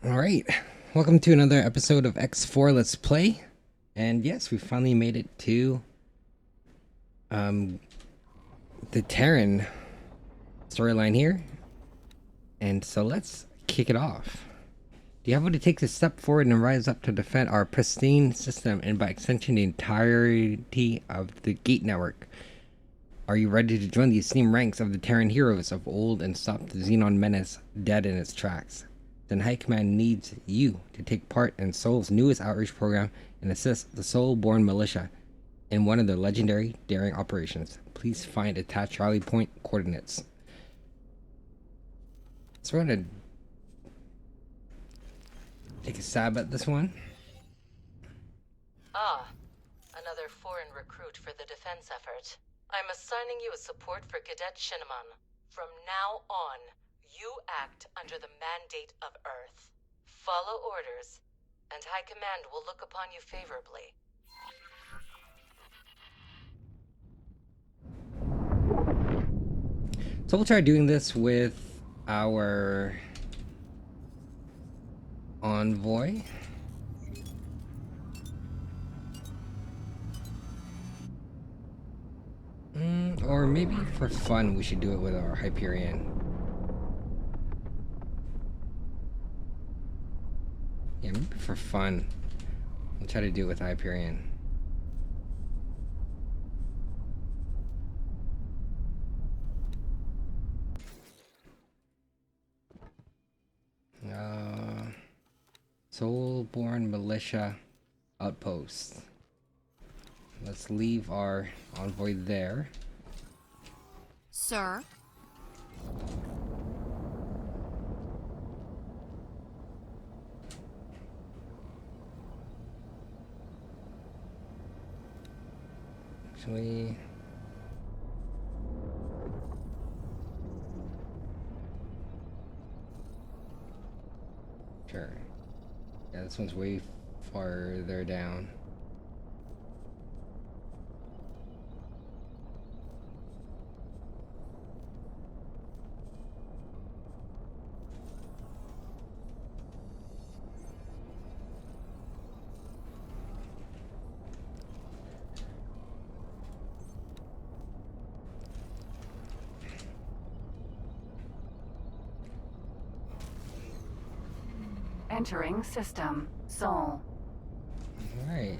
Alright, welcome to another episode of X4 Let's Play. And yes, we finally made it to the Terran storyline here. And so let's kick it off. Do you have what it takes to step forward and rise up to defend our pristine system and by extension the entirety of the Gate Network? Are you ready to join the esteemed ranks of the Terran heroes of old and stop the Xenon menace dead in its tracks? Then High Command needs you to take part in Sol's newest outreach program and assist the Solborn Militia in one of their legendary daring operations. Please find attached rally point coordinates. So we're gonna take a stab at this one. Another foreign recruit for the defense effort. I'm assigning you a support for Cadet Shinneman. From now on, you act under the mandate of Earth. Follow orders, and High Command will look upon you favorably. So we'll try doing this with our envoy. Or maybe for fun we should do it with our Hyperion. Yeah, maybe for fun. We'll try to do it with Hyperion. Solborn Militia Outpost. Let's leave our envoy there. Sir? Actually, sure. Yeah, this one's way farther down. Entering system. Sol. Alright.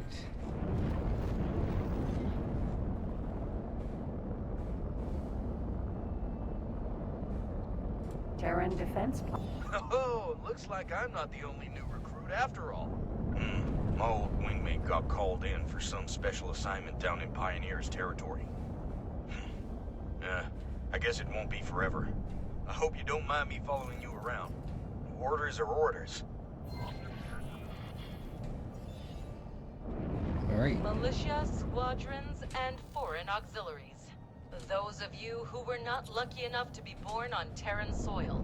Terran defense. Oh, looks like I'm not the only new recruit after all. My old wingmate got called in for some special assignment down in Pioneer's territory. I guess it won't be forever. I hope you don't mind me following you around. Orders are orders. Alright. Militia, squadrons, and foreign auxiliaries. Those of you who were not lucky enough to be born on Terran soil,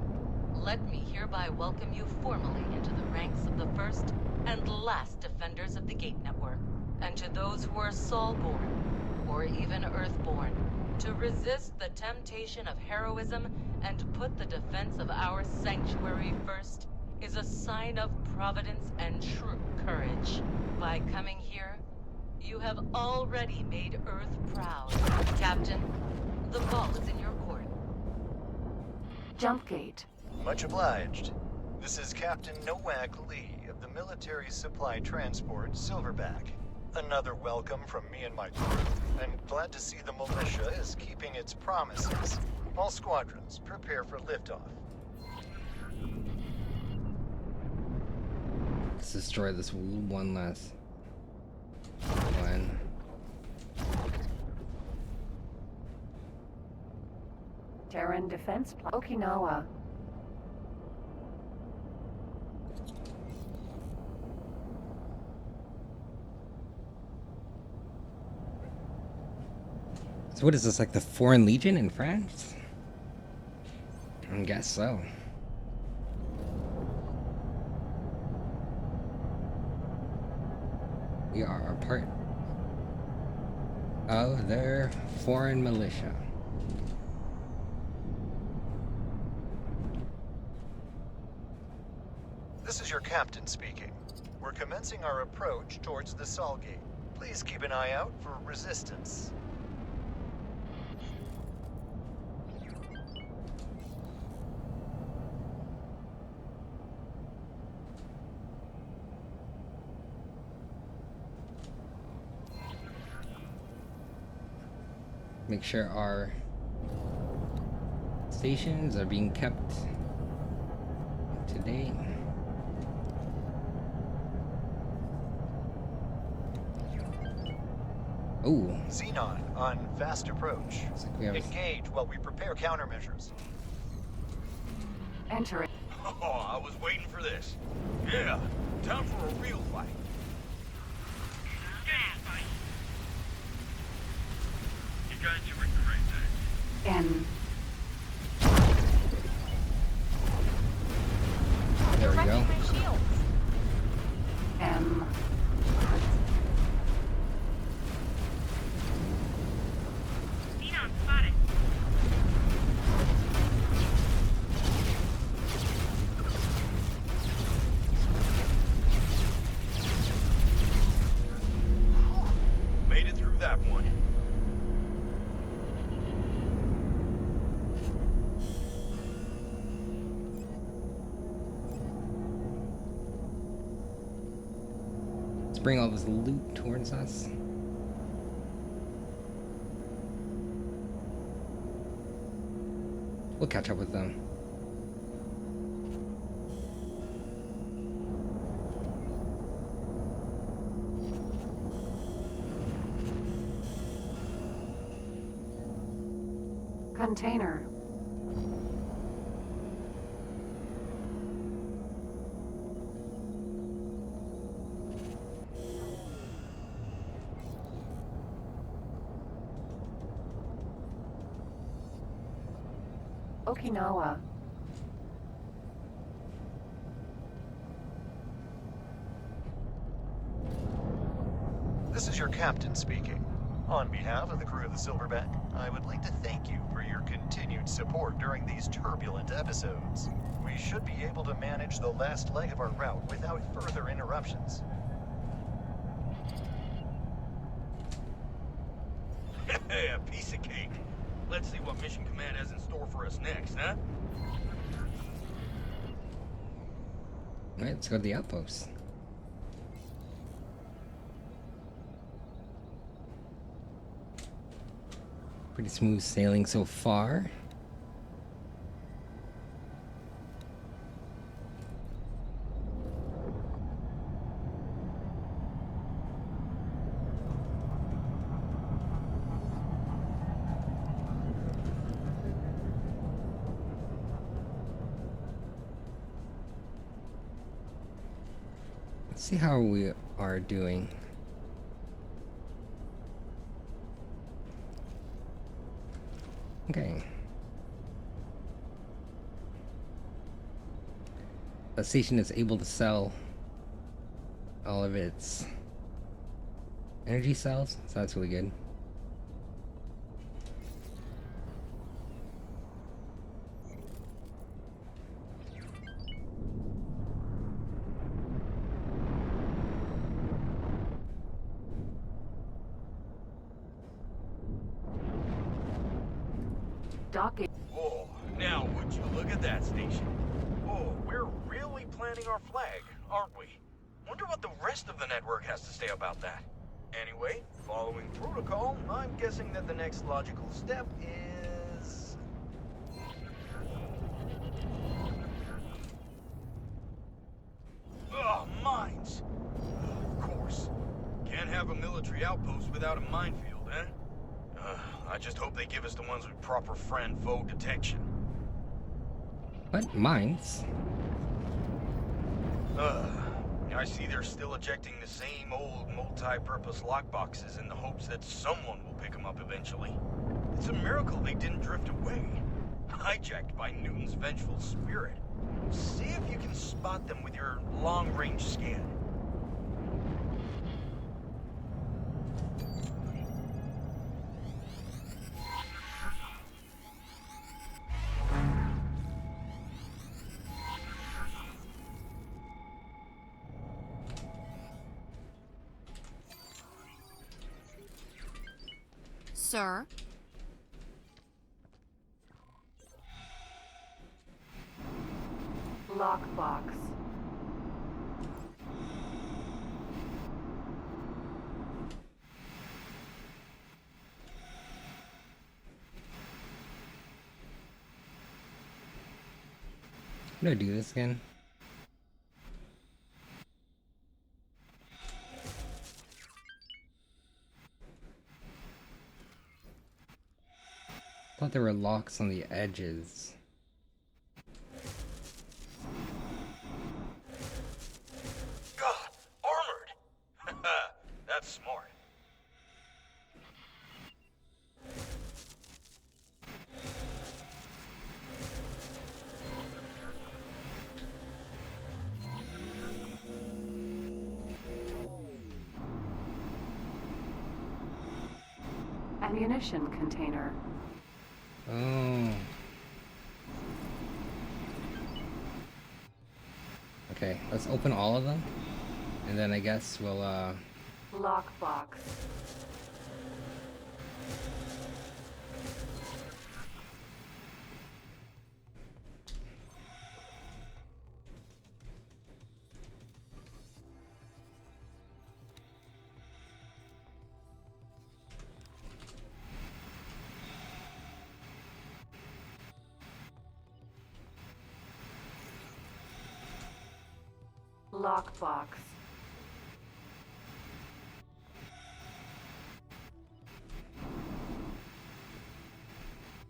let me hereby welcome you formally into the ranks of the first and last defenders of the Gate Network. And to those who are Solborn, or even Earthborn, to resist the temptation of heroism and put the defense of our sanctuary first is a sign of providence and true courage. By coming here, you have already made Earth proud. Captain, the ball is in your court. Jump gate. Much obliged. This is Captain Nowak Lee of the Military Supply Transport Silverback. Another welcome from me and my crew, and glad to see the militia is keeping its promises. All squadrons, prepare for liftoff. Let's destroy this one last one. Terran defense. Okinawa. So what is this, like the Foreign Legion in France? I guess so. We are a part of their foreign militia. This is your captain speaking. We're commencing our approach towards the Sol Gate. Please keep an eye out for resistance. Make sure our stations are being kept up to date. Oh, Xenon on fast approach. looks like we have Engage while we prepare countermeasures. Entering. Oh, I was waiting for this. Yeah, time for a real fight. You got your recruit there. N. there we go. My shields. M. Xenon spotted. Made it through that one. Let's bring all this loot towards us. We'll catch up with them. Container. Okinawa. This is your captain speaking. On behalf of the crew of the Silverback, I would like to thank you for your continued support during these turbulent episodes. We should be able to manage the last leg of our route without further interruptions. Hey, a piece of cake. Let's see what Mission Command has in store for us next, huh? Alright, let's go to the outpost. Pretty smooth sailing so far. Let's see how we are doing. Okay. The station is able to sell all of its energy cells, so that's really good. Docking. Oh, now would you look at that station? Oh, we're really planting our flag, aren't we? Wonder what the rest of the network has to say about that. Anyway, following protocol, I'm guessing that the next logical step is... Ugh, mines! Of course. Can't have a military outpost without a minefield, eh? I just hope they give us the ones with proper friend-foe detection. What? Mines? I see they're still ejecting the same old multi-purpose lockboxes in the hopes that someone will pick them up eventually. It's a miracle they didn't drift away. Hijacked by Newton's vengeful spirit. See if you can spot them with your long-range scan. sir. Lockbox. I'm gonna do this again. Thought there were locks on the edges. God, armored! That's smart. Ammunition container. Oh. Okay, let's open all of them. And then I guess we'll, Lockbox. Lockbox.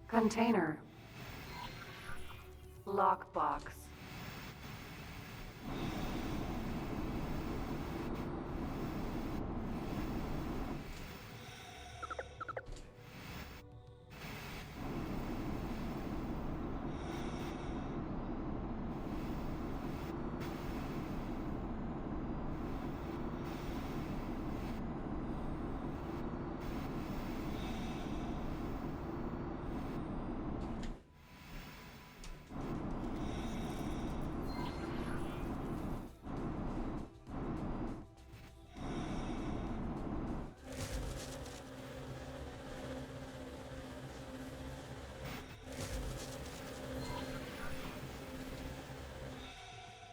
Container. Lockbox.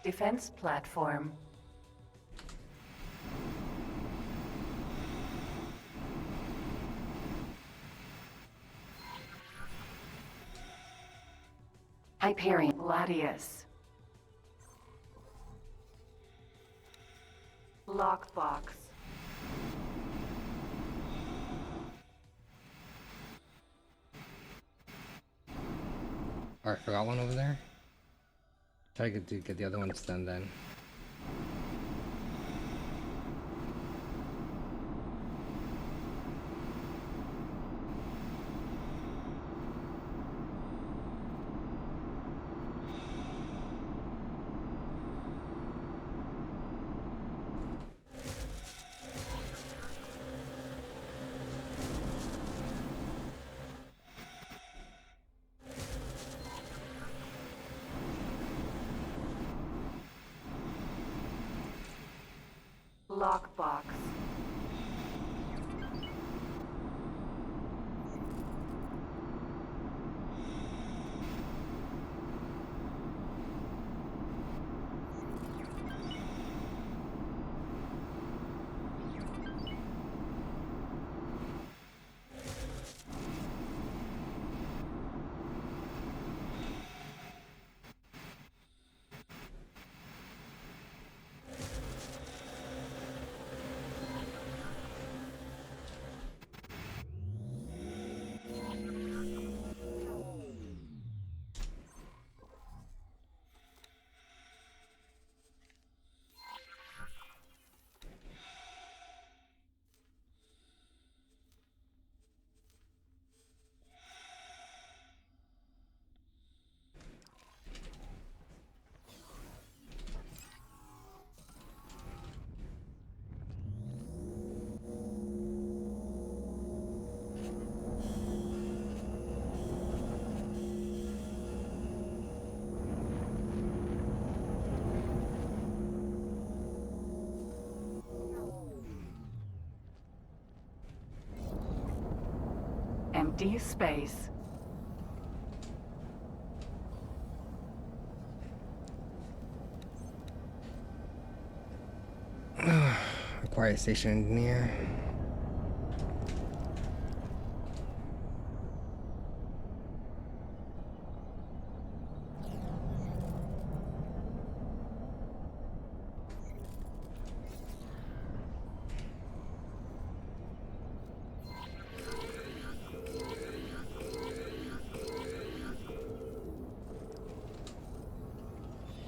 Defense platform. Hyperion Gladius. Lockbox. alright, forgot one over there. Try to get the other ones done then. Lockbox. empty space. Acquire station engineer.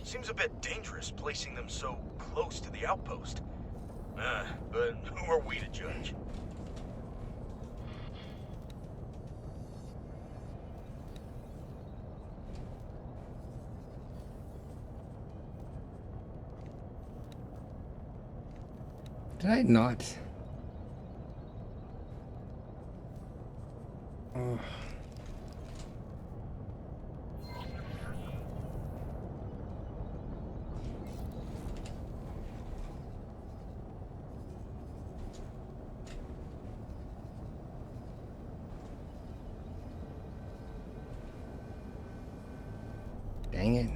Seems a bit dangerous placing them so close to the outpost. But who are we to judge? Did I not? Oh. Dang it.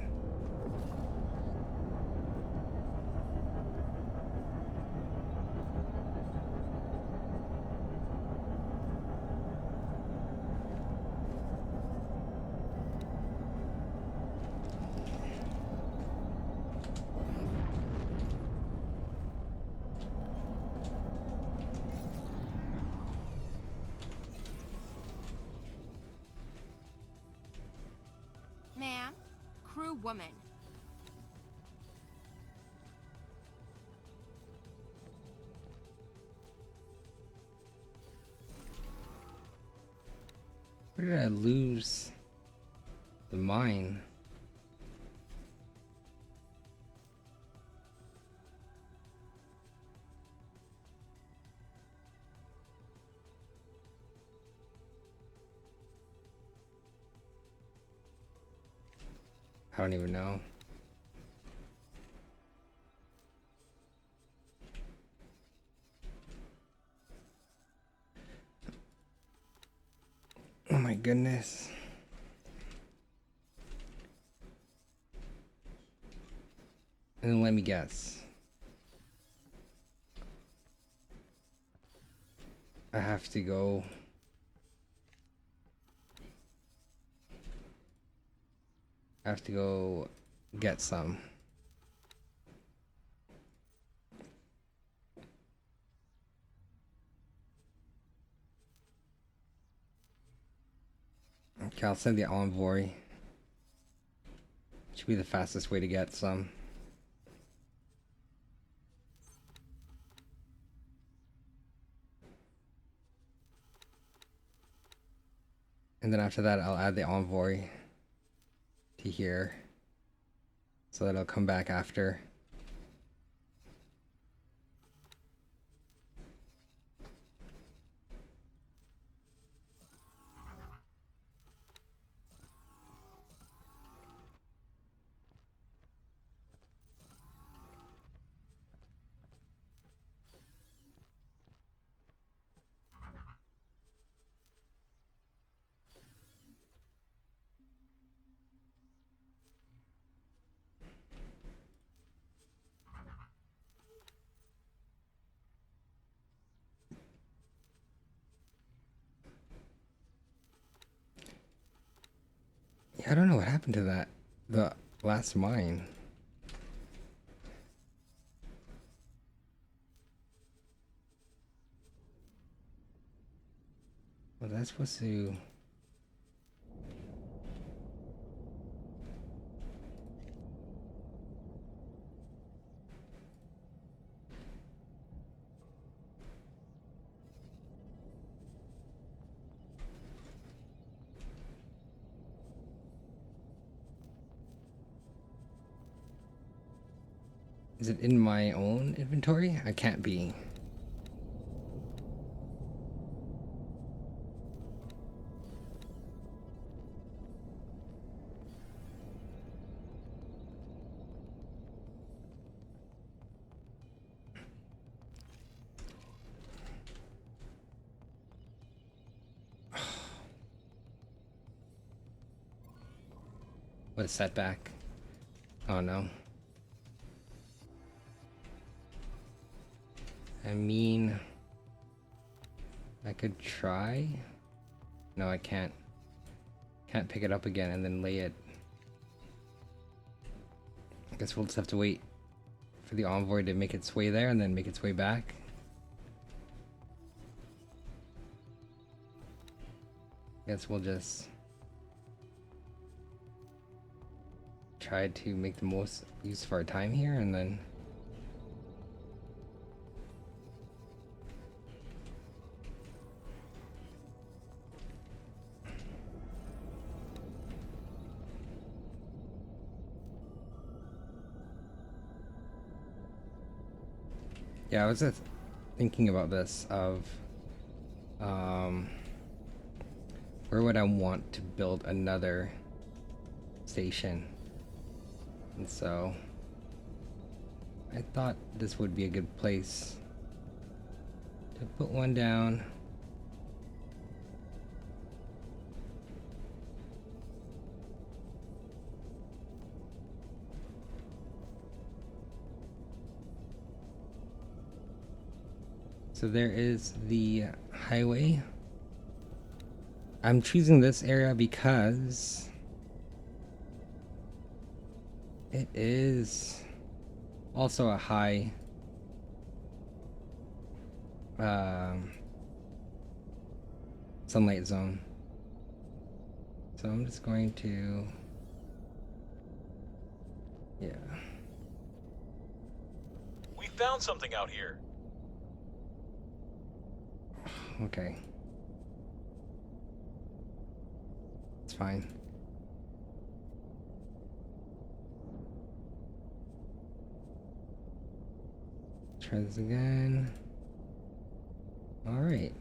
Ma'am, crew woman. Where did I lose the mine? I don't even know. Oh my goodness. And then let me guess. I have to go. I have to go get some. Okay, I'll send the envoy. Should be the fastest way to get some. And then after that, I'll add the envoy to here, so that it'll come back after. Yeah, I don't know what happened to that, the last mine. Was I supposed to? Is it in my own inventory? I can't be. What a setback. Oh no. I mean, I could try. No, I can't. Can't pick it up again and then lay it. I guess we'll just have to wait for the envoy to make its way there and then make its way back. Guess we'll just try to make the most use of our time here and then yeah, I was just thinking about this of where would I want to build another station? And so I thought this would be a good place to put one down. So there is the highway. I'm choosing this area because it is also a high sunlight zone. So I'm just going to, yeah. We found something out here. Okay. It's fine. Try this again. All right.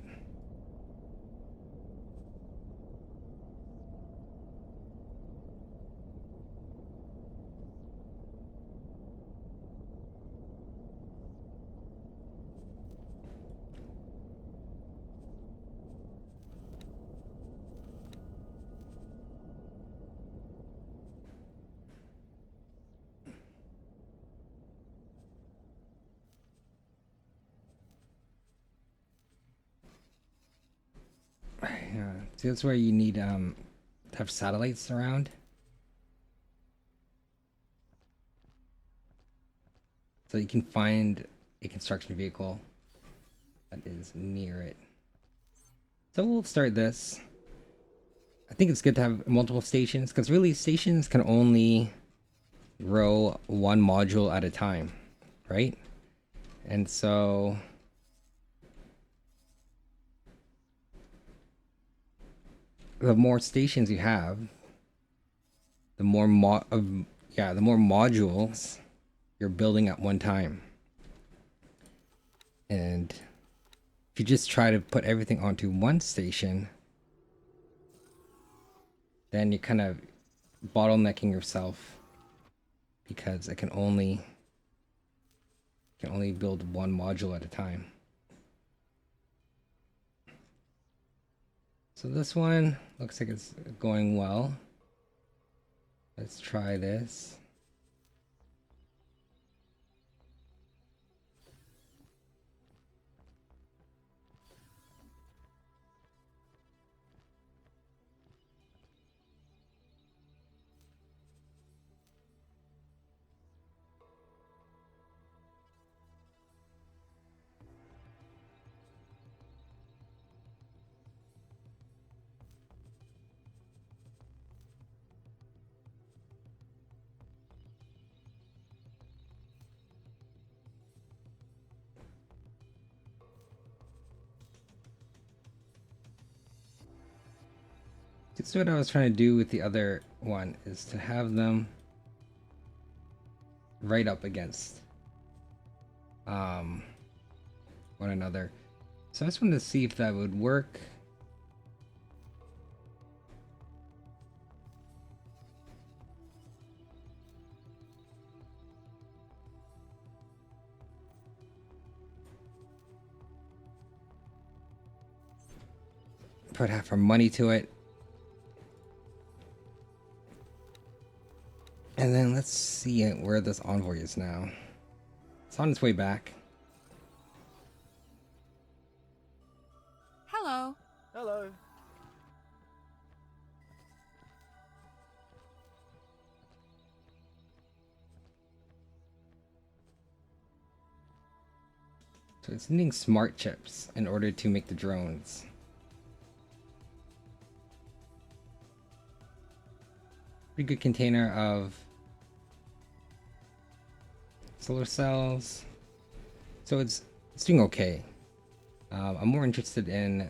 Yeah, see, that's where you need to have satellites around. So you can find a construction vehicle that is near it. So we'll start this. I think it's good to have multiple stations because really stations can only row one module at a time, right? And so the more stations you have, the more the more modules you're building at one time. And if you just try to put everything onto one station, then you're kind of bottlenecking yourself because it can only build one module at a time. So this one looks like it's going well. Let's try this. This is what I was trying to do with the other one, is to have them right up against one another. So I just wanted to see if that would work. Put half our money to it. And then let's see where this envoy is now. It's on its way back. Hello. Hello. So it's needing smart chips in order to make the drones. Pretty good container of solar cells. So it's doing okay. I'm more interested in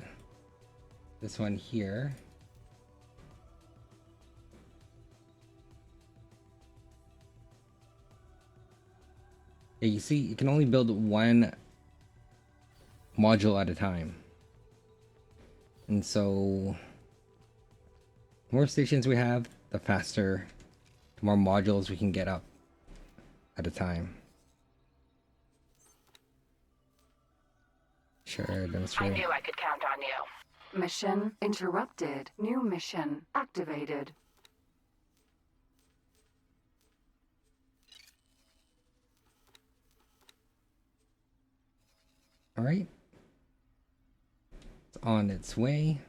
this one here. Yeah, you see, you can only build one module at a time. And so, the more stations we have, the faster, the more modules we can get up at a time. Sure, demonstrate. I knew I could count on you. Mission interrupted. New mission activated. All right. It's on its way.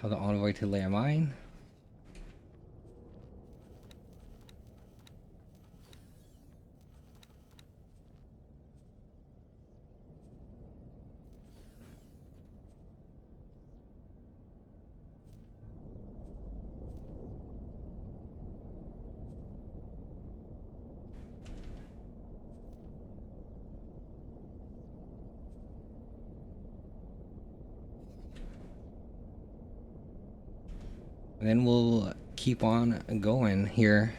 Tell the envoy to lay a mine. And then we'll keep on going here.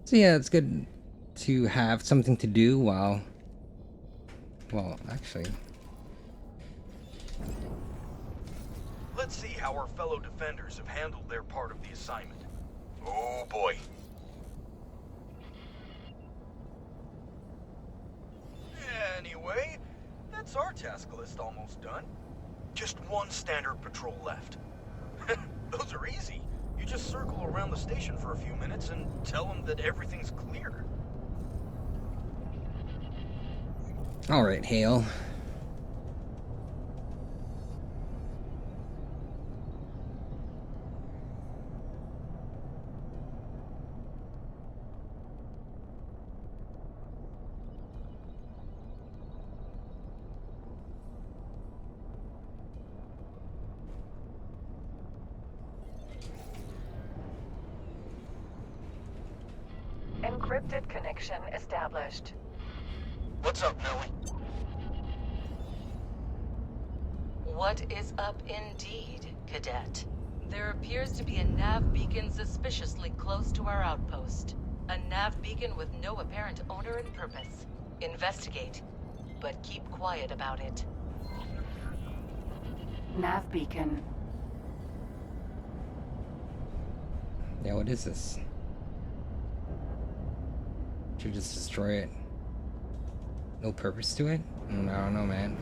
So yeah, it's good to have something to do while, well, actually, Let's see how our fellow defenders have handled their part of the assignment. Oh boy. Anyway, that's our task list almost done. Just one standard patrol left. Those are easy. You just circle around the station for a few minutes and tell them that everything's clear. all right, Hale. Encrypted connection established. What's up, Nellie? What is up indeed, Cadet? There appears to be a nav beacon suspiciously close to our outpost. A nav beacon with no apparent owner and purpose. Investigate, but keep quiet about it. Nav beacon. Yeah, what is this? Should just destroy it. No purpose to it? I don't know, man.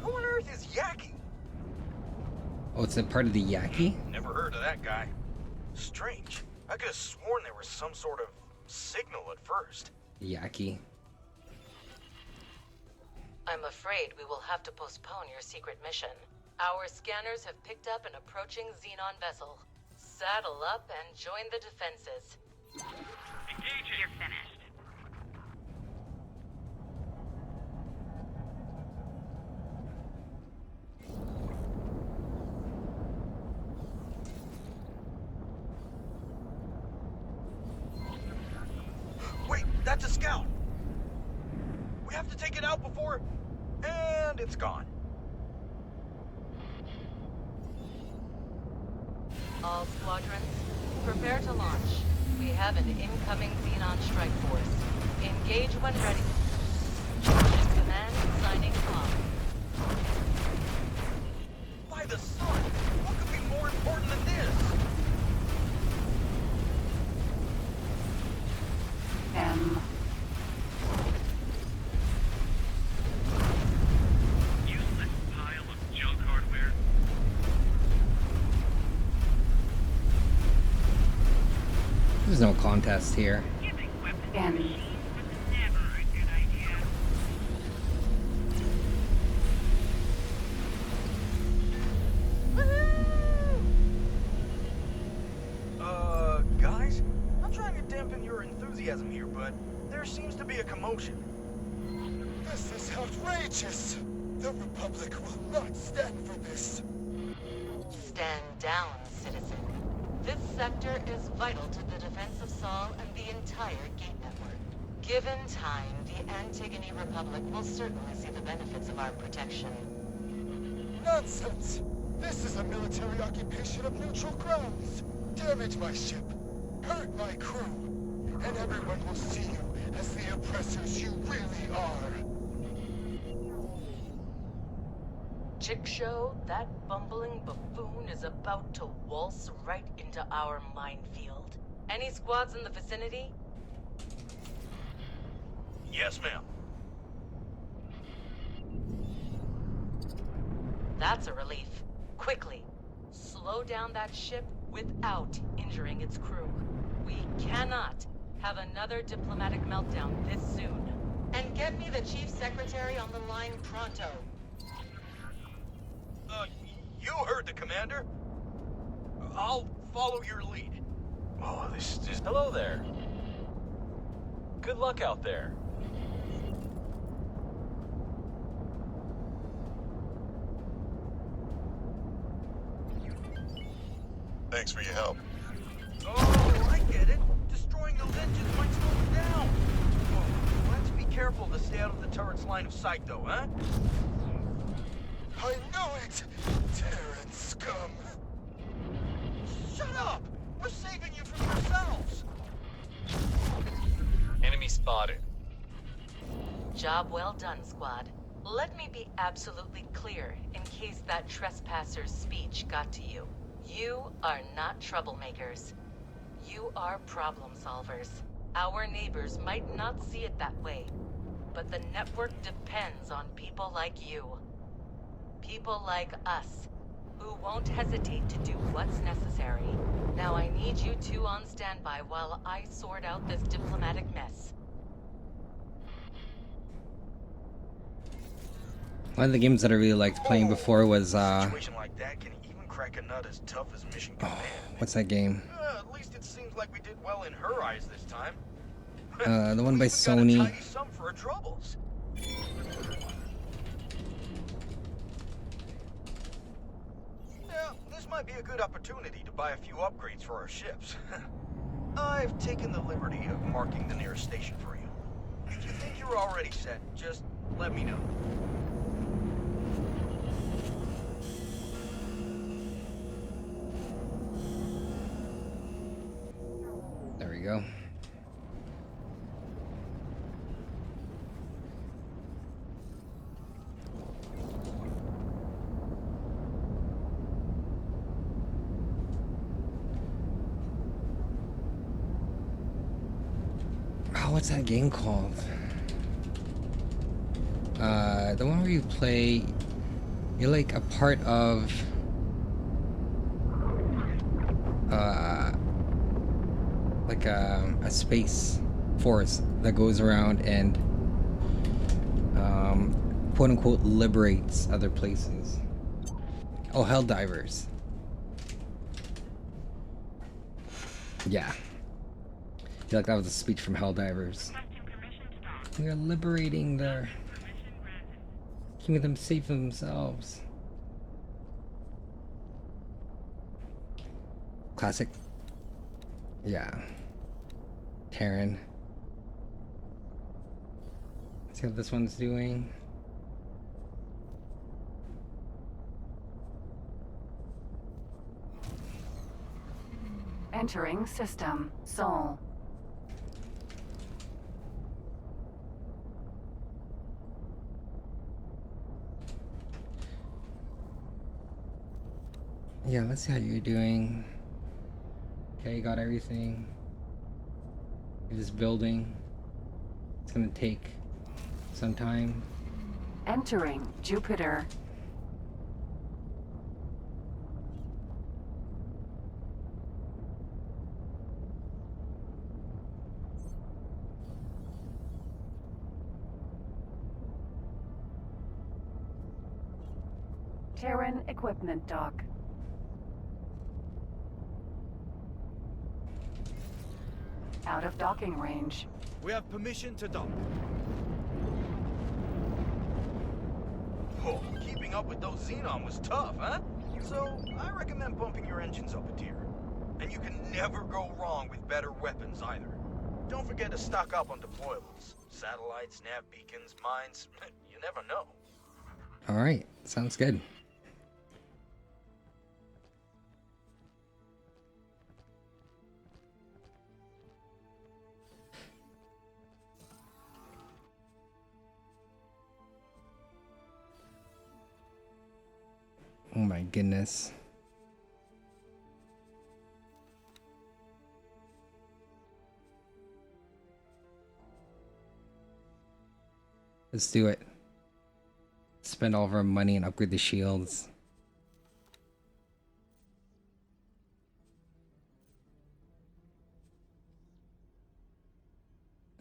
Who on earth is Yaki? Oh, it's a part of the Yaki? Never heard of that guy. Strange. I could have sworn there was some sort of signal at first. Yaki. I'm afraid we will have to postpone your secret mission. Our scanners have picked up an approaching Xenon vessel. Saddle up and join the defenses. Engaging. You're finished. Wait, that's a scout! We have to take it out before... And it's gone. All squadrons, prepare to launch. We have an incoming Xenon strike force. Engage when ready. Command signing off. By the sun! What could be more important than this? M. Useless pile of junk hardware. There's no contest here. Giving weapons to N. machines was never a good idea. Guys? I'm trying to dampen your enthusiasm here, but there seems to be a commotion. This is outrageous! The Republic will not stand for this. Stand down, citizen. This sector is vital to the defense of Sol and the entire Gate Network. Given time, the Antigone Republic will certainly see the benefits of our protection. Nonsense! This is a military occupation of neutral grounds. Damage my ship, hurt my crew, and everyone will see you as the oppressors you really are. Chick Show, that bumbling buffoon is about to waltz right into our minefield. Any squads in the vicinity? Yes, ma'am. That's a relief. Quickly, slow down that ship without injuring its crew. We cannot have another diplomatic meltdown this soon. And get me the Chief Secretary on the line pronto. You heard the commander. I'll follow your lead. Oh, this is... Hello there. Good luck out there. Thanks for your help. Oh, I get it. Destroying those engines might slow them down. Oh, let's be careful to stay out of the turret's line of sight, though, huh? I know it! Terran scum! Shut up! We're saving you from yourselves! Enemy spotted. Job well done, squad. Let me be absolutely clear in case that trespasser's speech got to you. You are not troublemakers. You are problem solvers. Our neighbors might not see it that way, but the network depends on people like you. People like us, who won't hesitate to do what's necessary. Now I need you two on standby while I sort out this diplomatic mess. One of the games that I really liked playing before was A situation like that can even crack a nut as tough as Mission Command. what's that game? At least it seems like we did well in her eyes this time. The one by We even got a Sony. tidy sum for her troubles. Yeah, this might be a good opportunity to buy a few upgrades for our ships. I've taken the liberty of marking the nearest station for you. If you think you're already set, just let me know. There we go. Oh, what's that game called? The one where you play, you're like a part of, like a space force that goes around and quote unquote liberates other places. Oh, hell divers. Yeah. I feel like that was a speech from Helldivers. Requesting permission to dock. We are liberating their, Permission granted. keeping them safe for themselves. Classic. Yeah. Terran. See what this one's doing. Entering system. Sol. Yeah, let's see how you're doing. Okay, you got everything. You're just building. It's gonna take some time. Entering Jupiter. Terran equipment dock. Out of docking range. We have permission to dock. Oh, keeping up with those Xenon was tough, huh? So, I recommend bumping your engines up a tier. And you can never go wrong with better weapons either. Don't forget to stock up on deployables. Satellites, nav beacons, mines, you never know. Alright, sounds good. Oh my goodness. Let's do it. Spend all of our money and upgrade the shields.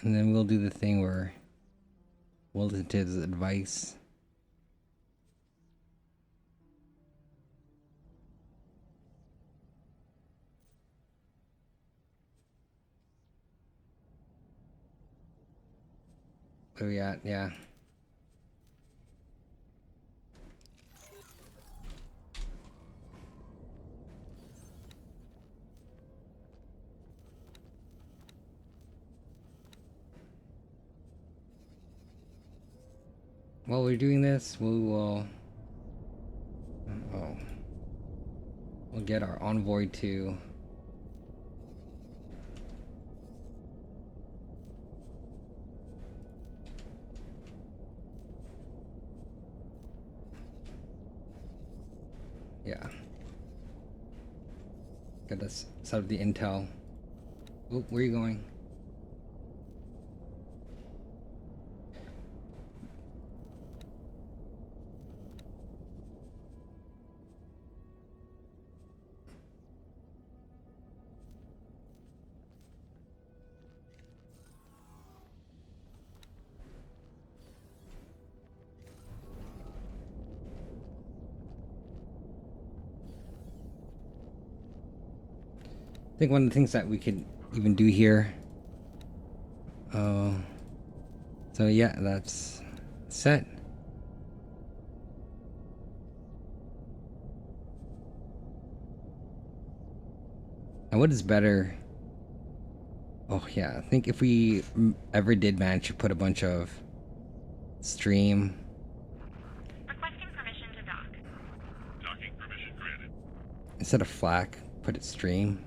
And then we'll do the thing where we'll listen to his advice. Where we at? Yeah. While we're doing this, we will... Oh. We'll get our envoy to... Yeah. Get us set up the intel. Oh, where are you going? I think one of the things that we could even do here. So yeah, that's set. And what is better? Oh yeah, I think if we ever did manage to put a bunch of stream. Requesting permission to dock. Docking permission granted. Instead of flak, put it stream.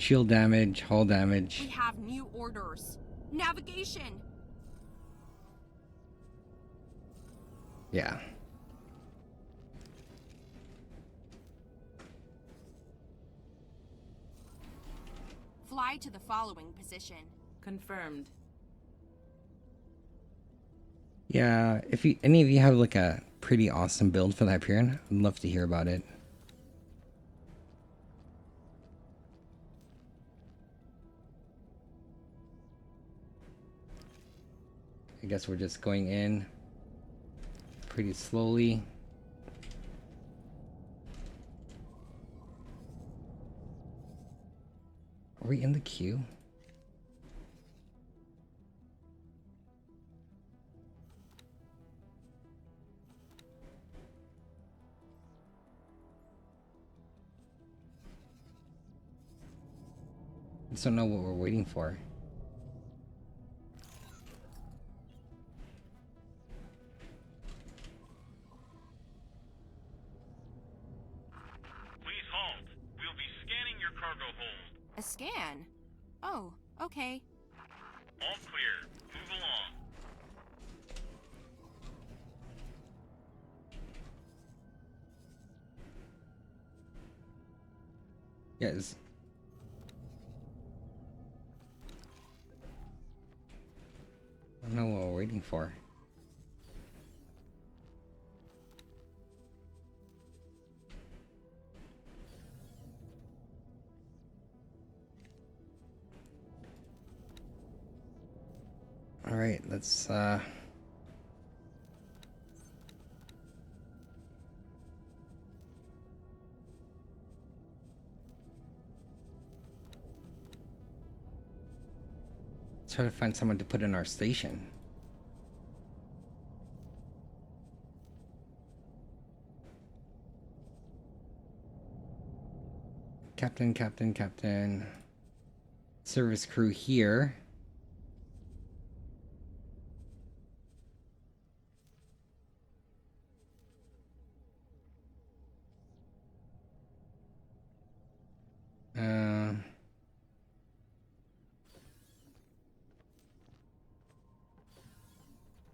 Shield damage, hull damage. We have new orders. Navigation. Yeah. Fly to the following position. Confirmed. Yeah, if you any of you have like a pretty awesome build for the Hyperion, I'd love to hear about it. I guess we're just going in pretty slowly. Are we in the queue? I just don't know what we're waiting for. Please halt. We'll be scanning your cargo hold. A scan? Oh, okay. All clear. Move along. Yes. I don't know what we're waiting for. All right, let's try to find someone to put in our station. Captain, captain, captain. Service crew here.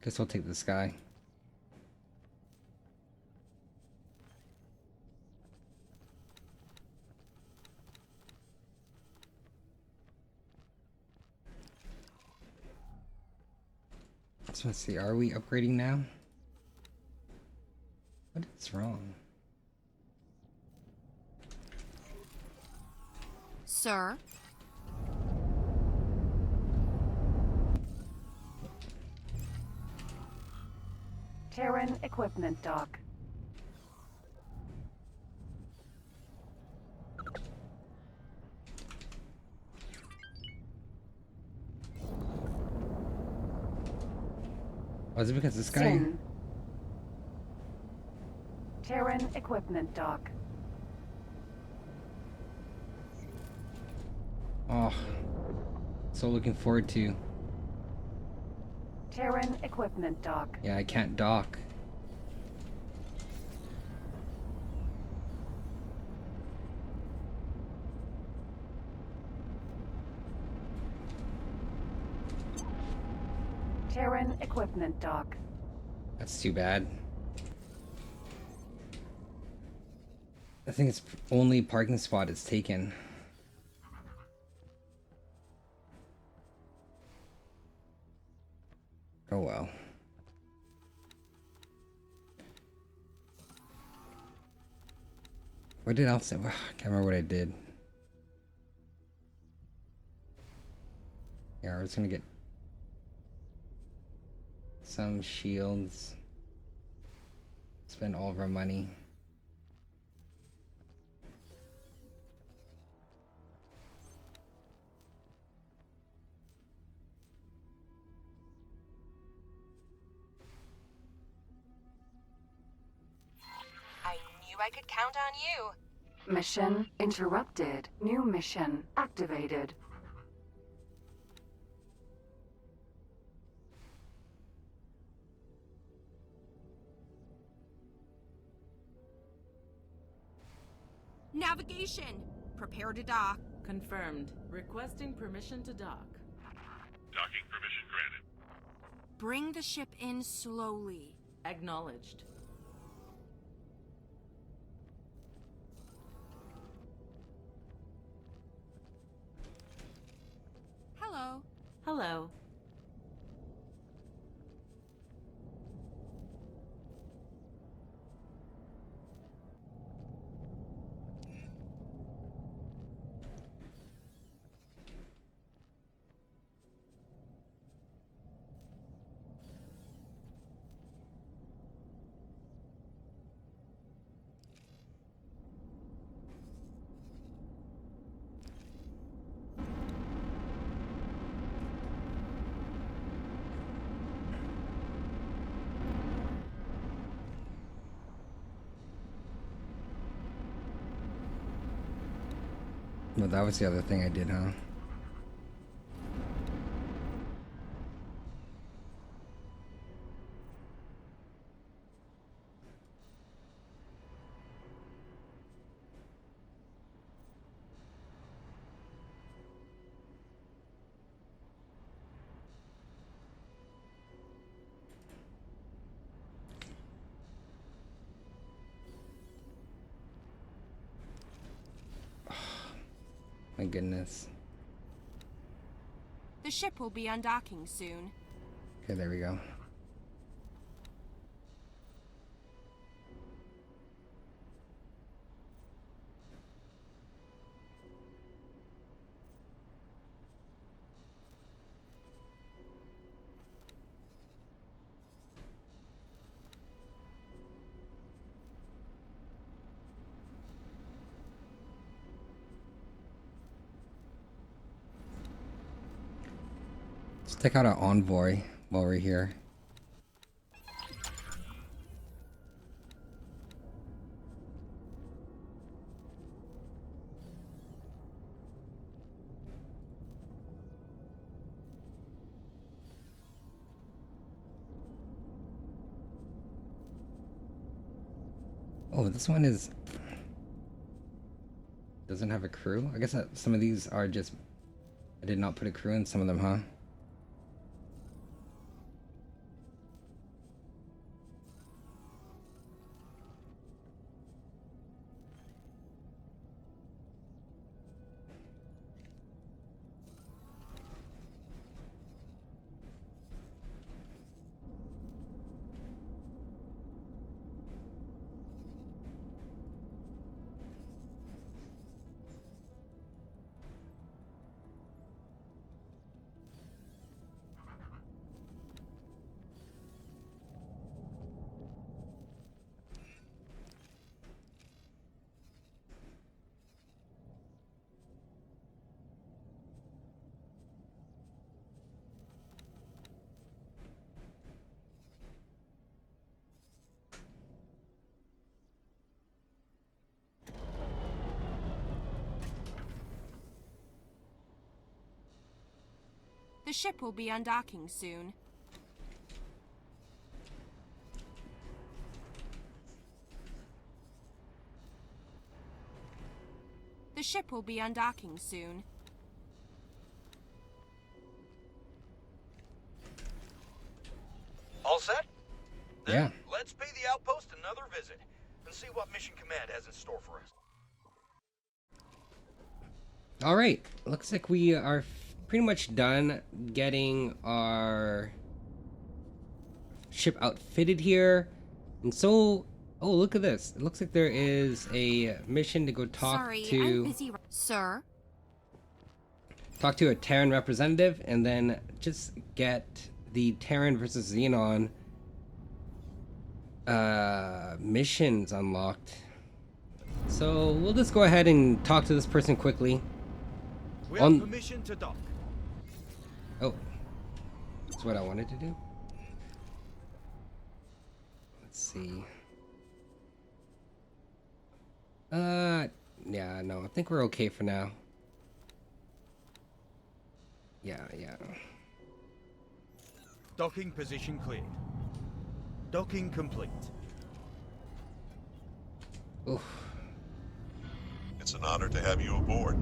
Guess I'll take this guy. So let's see, are we upgrading now? What is wrong? Sir? Terran equipment dock. Oh, is it because this guy? Sin. Terran equipment dock. Oh, so looking forward to. Terran equipment dock. Yeah, I can't dock. Terran equipment dock. That's too bad. I think it's only parking spot is taken. Oh well. What did I say? I can't remember what I did. Yeah, we're just gonna get some shields. Spend all of our money. I knew I could count on you. Mission interrupted. New mission activated. Navigation! Prepare to dock. Confirmed. Requesting permission to dock. Docking permission granted. Bring the ship in slowly. Acknowledged. Hello. Hello. Well, that was the other thing I did, huh? My goodness. The ship will be undocking soon. Okay, there we go. Let's take out an envoy while we're here. Oh, this one is... doesn't have a crew? I guess that some of these are just... I did not put a crew in some of them, huh? The ship will be undocking soon. The ship will be undocking soon. All set? Then Yeah. let's pay the outpost another visit and see what Mission Command has in store for us. All right, looks like we are pretty much done getting our ship outfitted here. And so, oh, look at this. It looks like there is a mission to go talk Sorry, to... I'm busy. Sir? Talk to a Terran representative, and then just get the Terran versus Xenon missions unlocked. So we'll just go ahead and talk to this person quickly. We have permission to dock. Oh, that's what I wanted to do. Let's see. Yeah, no, I think we're okay for now. Yeah. Docking position cleared. Docking complete. Oof. It's an honor to have you aboard.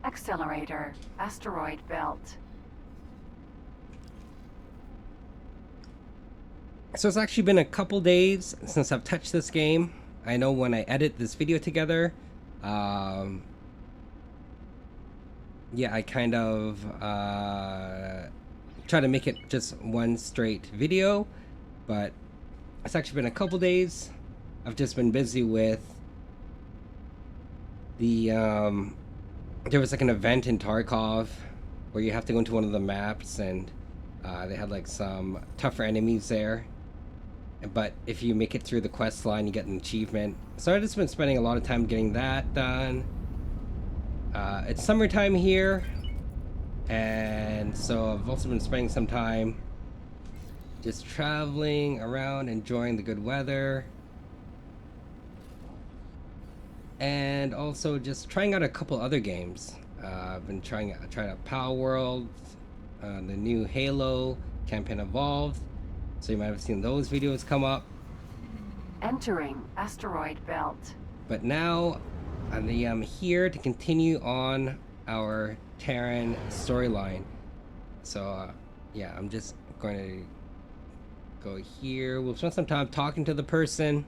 Accelerator. Asteroid belt. So it's actually been a couple days since I've touched this game. I know when I edit this video together, yeah, I kind of try to make it just one straight video, but it's actually been a couple days. I've just been busy with the there was like an event in Tarkov where you have to go into one of the maps, and they had like some tougher enemies there. but if you make it through the quest line, you get an achievement. So I've just been spending a lot of time getting that done. It's summertime here, and so I've also been spending some time just traveling around, enjoying the good weather, and also just trying out a couple other games. I've been trying out Power World, the new Halo campaign Evolved, so you might have seen those videos come up. Entering asteroid belt. But now I am here to continue on our Terran storyline. So yeah, I'm just going to go here. We'll spend some time talking to the person.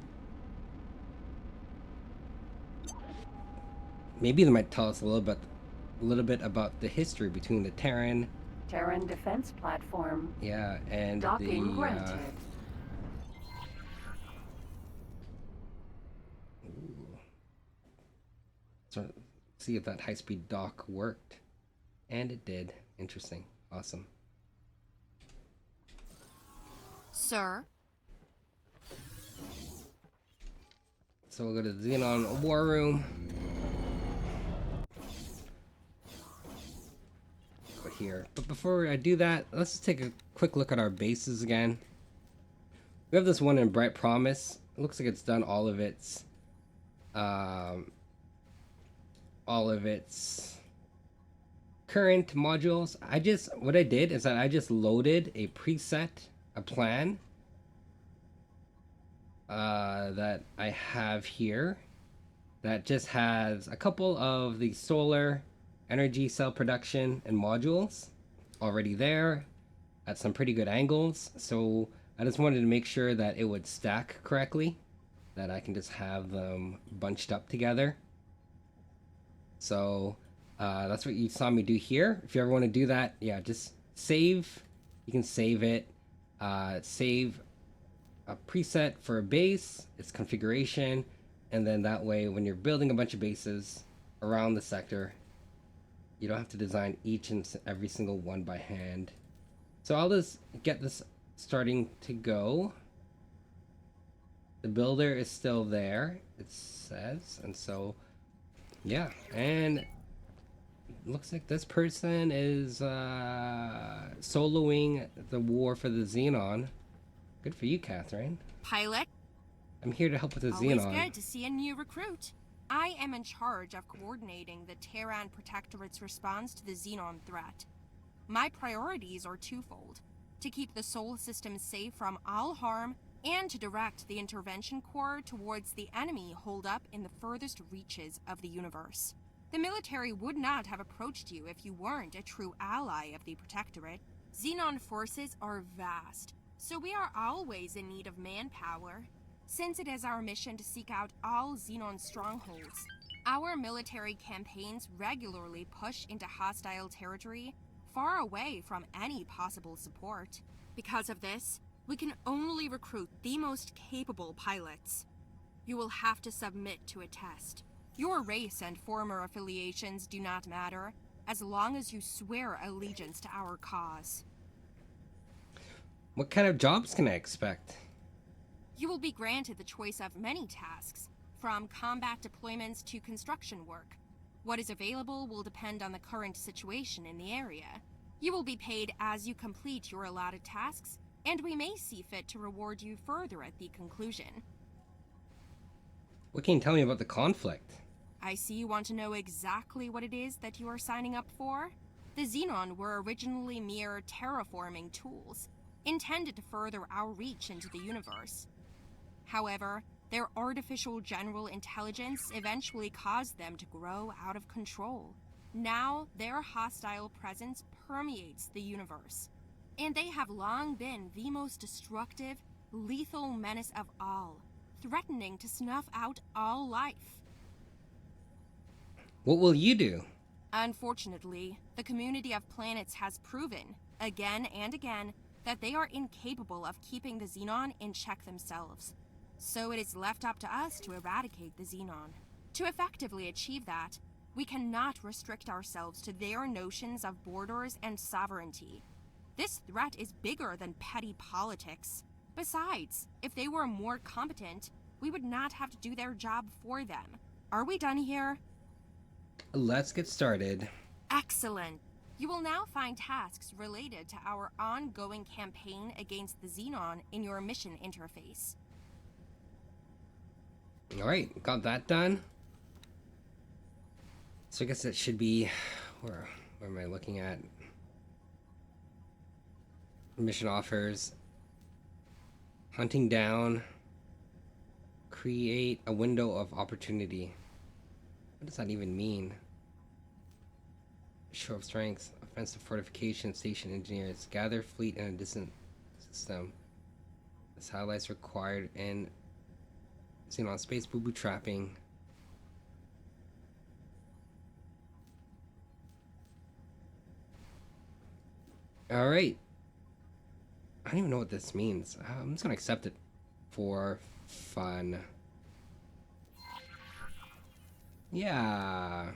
Maybe they might tell us a little bit about the history between the Terran Defense platform. Yeah, and Docking granted. So see if that high-speed dock worked, and it did. Interesting. Awesome. Sir? So we'll go to the Xenon War Room. Go here. But before I do that, let's just take a quick look at our bases again. We have this one in Bright Promise. It looks like it's done all of its current modules. What I did is that I just loaded a preset, a plan that I have here that just has a couple of the solar energy cell production and modules already there at some pretty good angles. So I just wanted to make sure that it would stack correctly, that I can just have them bunched up together. So that's what you saw me do here. If you ever want to do that, yeah, just save. You can save it. Save a preset for a base, its configuration, and then that way when you're building a bunch of bases around the sector, you don't have to design each and every single one by hand. So I'll just get this starting to go. The builder is still there, it says, and so yeah, and looks like this person is soloing the war for the Xenon. Good for you, Catherine. Pilot? I'm here to help with the Always Xenon. good to see a new recruit. I am in charge of coordinating the Terran Protectorate's response to the Xenon threat. My priorities are twofold: to keep the Sol system safe from all harm, and to direct the Intervention Corps towards the enemy holed up in the furthest reaches of the universe. The military would not have approached you if you weren't a true ally of the Protectorate. Xenon forces are vast, so we are always in need of manpower. Since it is our mission to seek out all Xenon strongholds, our military campaigns regularly push into hostile territory far away from any possible support. Because of this, we can only recruit the most capable pilots. You will have to submit to a test. Your race and former affiliations do not matter, as long as you swear allegiance to our cause. What kind of jobs can I expect? You will be granted the choice of many tasks, from combat deployments to construction work. What is available will depend on the current situation in the area. You will be paid as you complete your allotted tasks, and we may see fit to reward you further at the conclusion. What can you tell me about the conflict? I see you want to know exactly what it is that you are signing up for. The Xenon were originally mere terraforming tools, intended to further our reach into the universe. However, their artificial general intelligence eventually caused them to grow out of control. Now, their hostile presence permeates the universe, and they have long been the most destructive, lethal menace of all, threatening to snuff out all life. What will you do? Unfortunately, the community of planets has proven, again and again, that they are incapable of keeping the Xenon in check themselves. So it is left up to us to eradicate the Xenon. To effectively achieve that, we cannot restrict ourselves to their notions of borders and sovereignty. This threat is bigger than petty politics. Besides, if they were more competent, we would not have to do their job for them. Are we done here? Let's get started. Excellent. You will now find tasks related to our ongoing campaign against the Xenon in your mission interface. Alright, got that done. So I guess that should be... Where am I looking at? Mission offers. Hunting down. Create a window of opportunity. What does that even mean? Show of strengths. Offensive fortification station engineers. Gather fleet in a distant system. The satellites required in Xenon space boo-boo trapping. Alright. I don't even know what this means. I'm just gonna accept it for fun. Yeah.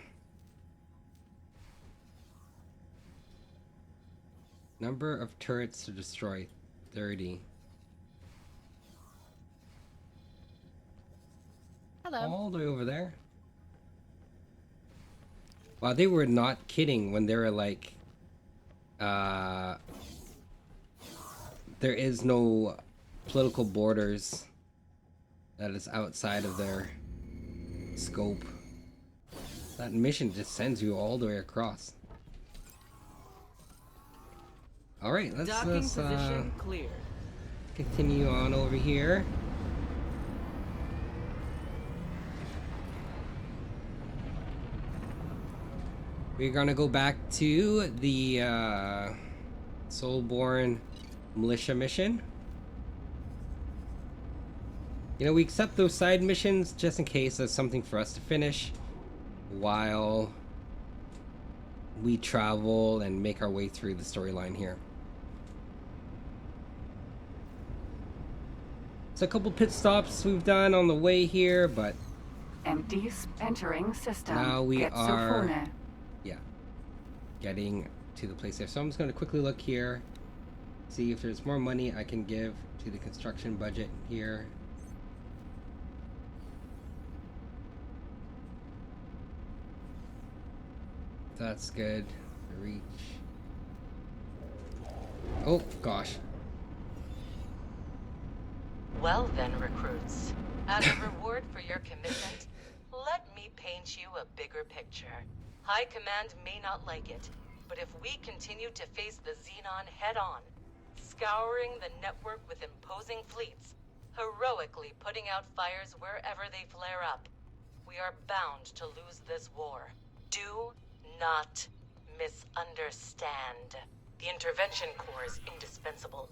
Number of turrets to destroy, 30. Hello. All the way over there. Wow, they were not kidding when they were like, there is no political borders that is outside of their scope. That mission just sends you all the way across. Alright, let's position cleared. continue on over here. We're gonna go back to the Solborn Militia mission. You know, we accept those side missions just in case there's something for us to finish while we travel and make our way through the storyline here. So a couple pit stops we've done on the way here, but Entering system. now we Get are Sophone. getting to the place there. So I'm just going to quickly look here, see if there's more money I can give to the construction budget here. That's good. Reach. Oh gosh. Well then, recruits. As a reward for your commitment, let me paint you a bigger picture. High Command may not like it, but if we continue to face the Xenon head-on, scouring the network with imposing fleets, heroically putting out fires wherever they flare up, we are bound to lose this war. Do not misunderstand. The Intervention Corps is indispensable,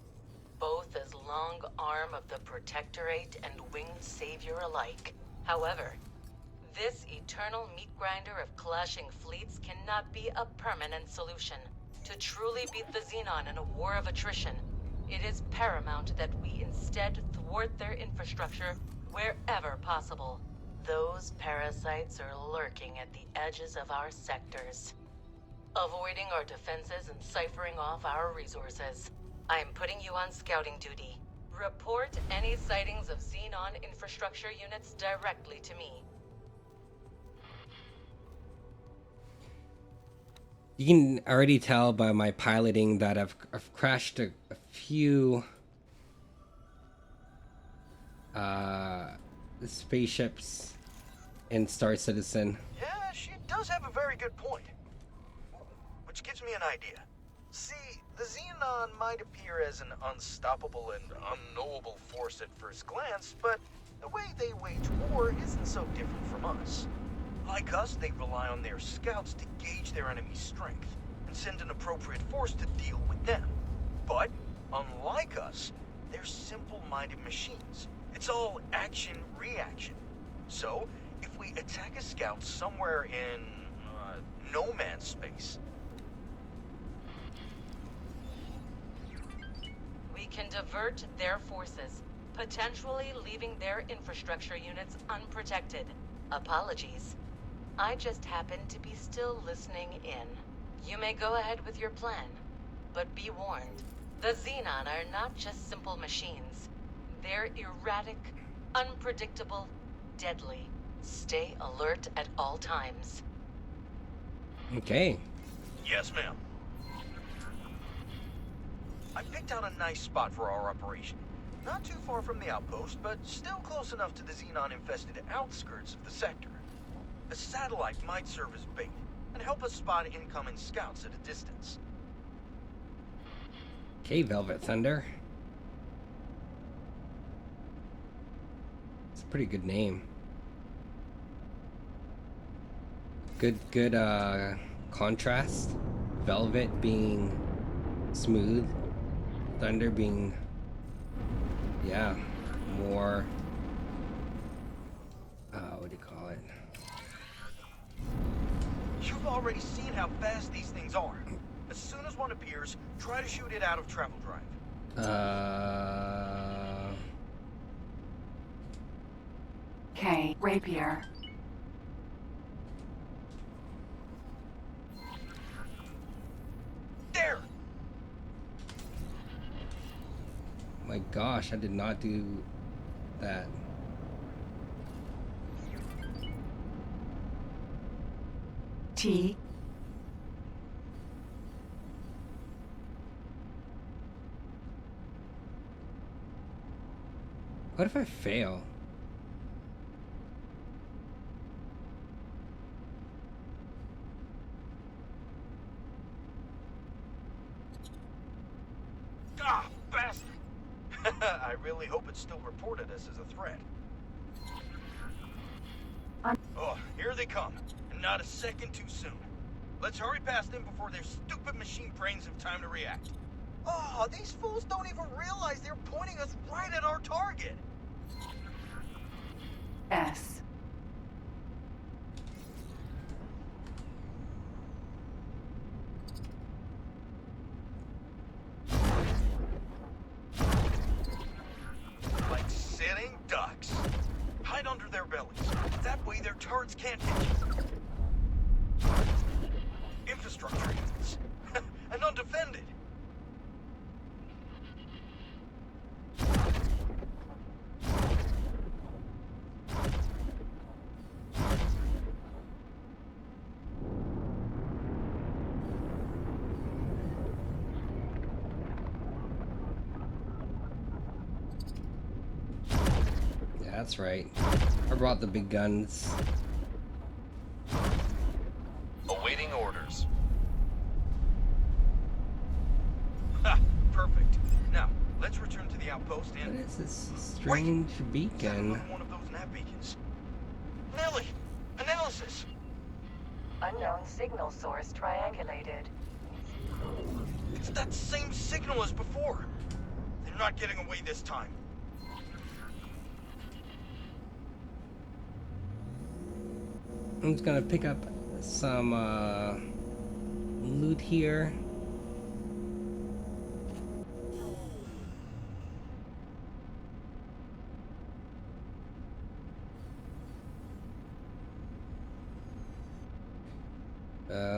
both as long arm of the Protectorate and winged savior alike. However, this eternal meat grinder of clashing fleets cannot be a permanent solution. To truly beat the Xenon in a war of attrition, it is paramount that we instead thwart their infrastructure wherever possible. Those parasites are lurking at the edges of our sectors, avoiding our defenses and ciphering off our resources. I am putting you on scouting duty. Report any sightings of Xenon infrastructure units directly to me. You can already tell by my piloting that I've crashed a few spaceships in Star Citizen. Yeah, she does have a very good point. Which gives me an idea. See, the Xenon might appear as an unstoppable and unknowable force at first glance, but the way they wage war isn't so different from us. Like us, they rely on their scouts to gauge their enemy's strength and send an appropriate force to deal with them. But, unlike us, they're simple-minded machines. It's all action-reaction. So, if we attack a scout somewhere in no man's space, we can divert their forces, potentially leaving their infrastructure units unprotected. Apologies. I just happen to be still listening in. You may go ahead with your plan, but be warned. The Xenon are not just simple machines. They're erratic, unpredictable, deadly. Stay alert at all times. Okay. Yes, ma'am. I picked out a nice spot for our operation. Not too far from the outpost, but still close enough to the xenon-infested outskirts of the sector. A satellite might serve as bait and help us spot incoming scouts at a distance. Okay, Velvet Thunder. It's a pretty good name. Good contrast. Velvet being smooth. Thunder being, yeah, more, what do you call it? You've already seen how fast these things are. As soon as one appears, try to shoot it out of travel drive. K. Rapier. There! My gosh, I did not do that. T. What if I fail? Ah, bastard! I really hope it's still reported us as a threat. Oh, here they come. And not a second too soon. Let's hurry past them before their stupid machine brains have time to react. Oh, these fools don't even realize they're pointing us right at our target. S. Like sitting ducks. Hide under their bellies. That way their turrets can't hit you. Infrastructure units. And undefended. Yeah, that's right. I brought the big guns. Awaiting orders. Ha! Perfect. Now, let's return to the outpost and... What is this strange beacon? One of those nav beacons. Nelly! Analysis! Unknown signal source triangulated. It's that same signal as before. They're not getting away this time. I'm just gonna pick up some loot here.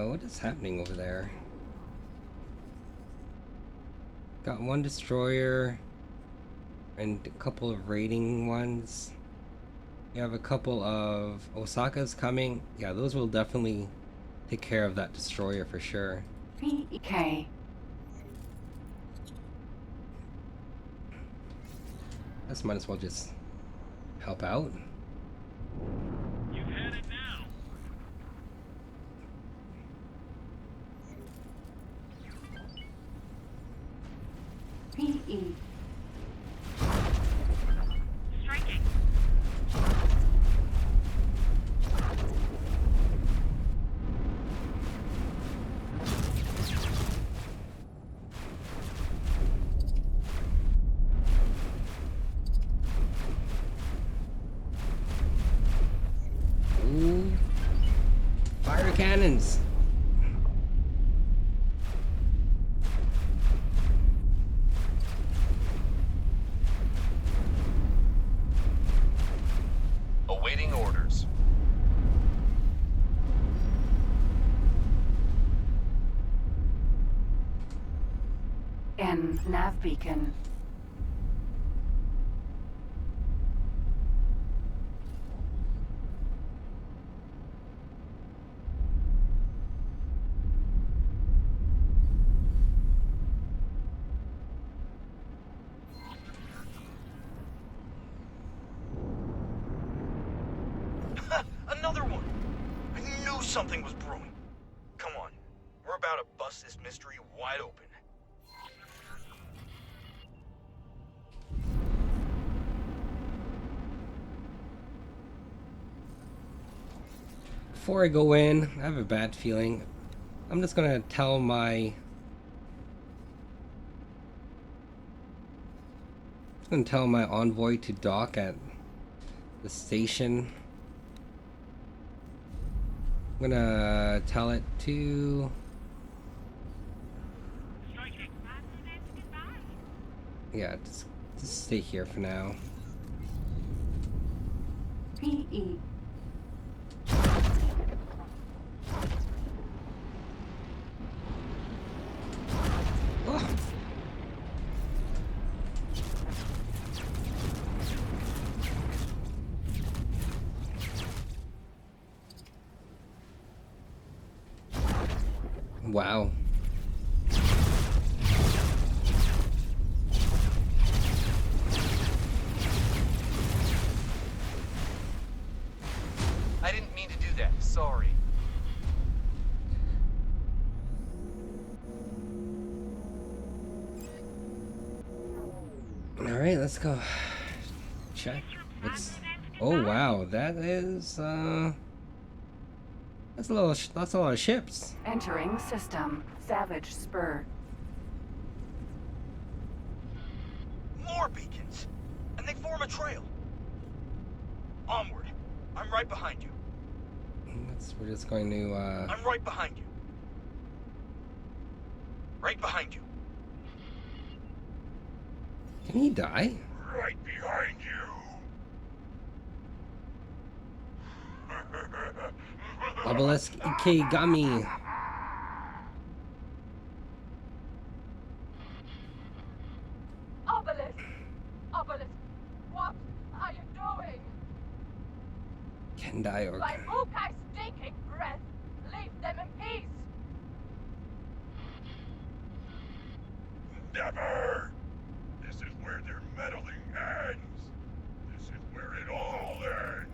What is happening over there? Got one destroyer and a couple of raiding ones. You have a couple of Osaka's coming. Yeah, those will definitely take care of that destroyer for sure. P.K. This might as well just help out. You've had it now. P.E. Striking. Ooh. Fire cannons. Awaiting orders. N. Nav beacon. something was brewing. Come on. We're about to bust this mystery wide open. Before I go in, I have a bad feeling. I'm just gonna tell my envoy to dock at the station. I'm gonna tell it to just stay here for now. PE. Oh. Wow. I didn't mean to do that. Sorry. All right, let's go. Check. Oh wow, that's a lot of ships. Entering system. Savage Spur. More beacons! And they form a trail. Onward. I'm right behind you. We're just going to I'm right behind you. Right behind you. Can he die? Right behind you. Obelisk Ikegami. Obelisk! Obelisk! What are you doing? Can die or By Mukai's stinking breath! Leave them in peace! Never! This is where their meddling ends. This is where it all ends.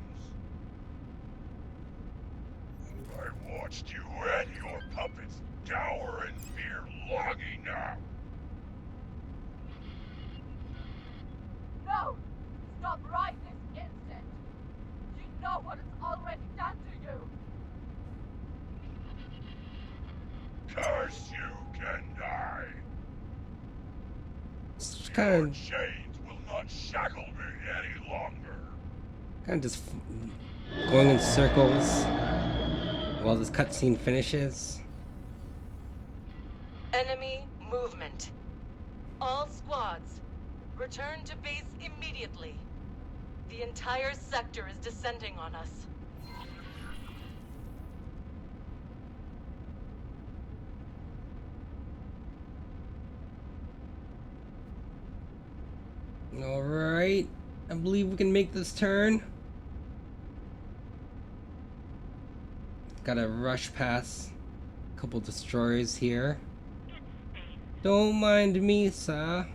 I watched you and your puppets cower in fear long enough. No! Stop right this instant! You know what it's already done to you! Curse you, Kendai. It's Your kind of chains will not shackle me any longer. just going in circles while this cutscene finishes. Enemy movement. All squads, return to base immediately. The entire sector is descending on us. Alright, I believe we can make this turn. Gotta rush past a couple destroyers here. Don't mind me, sir.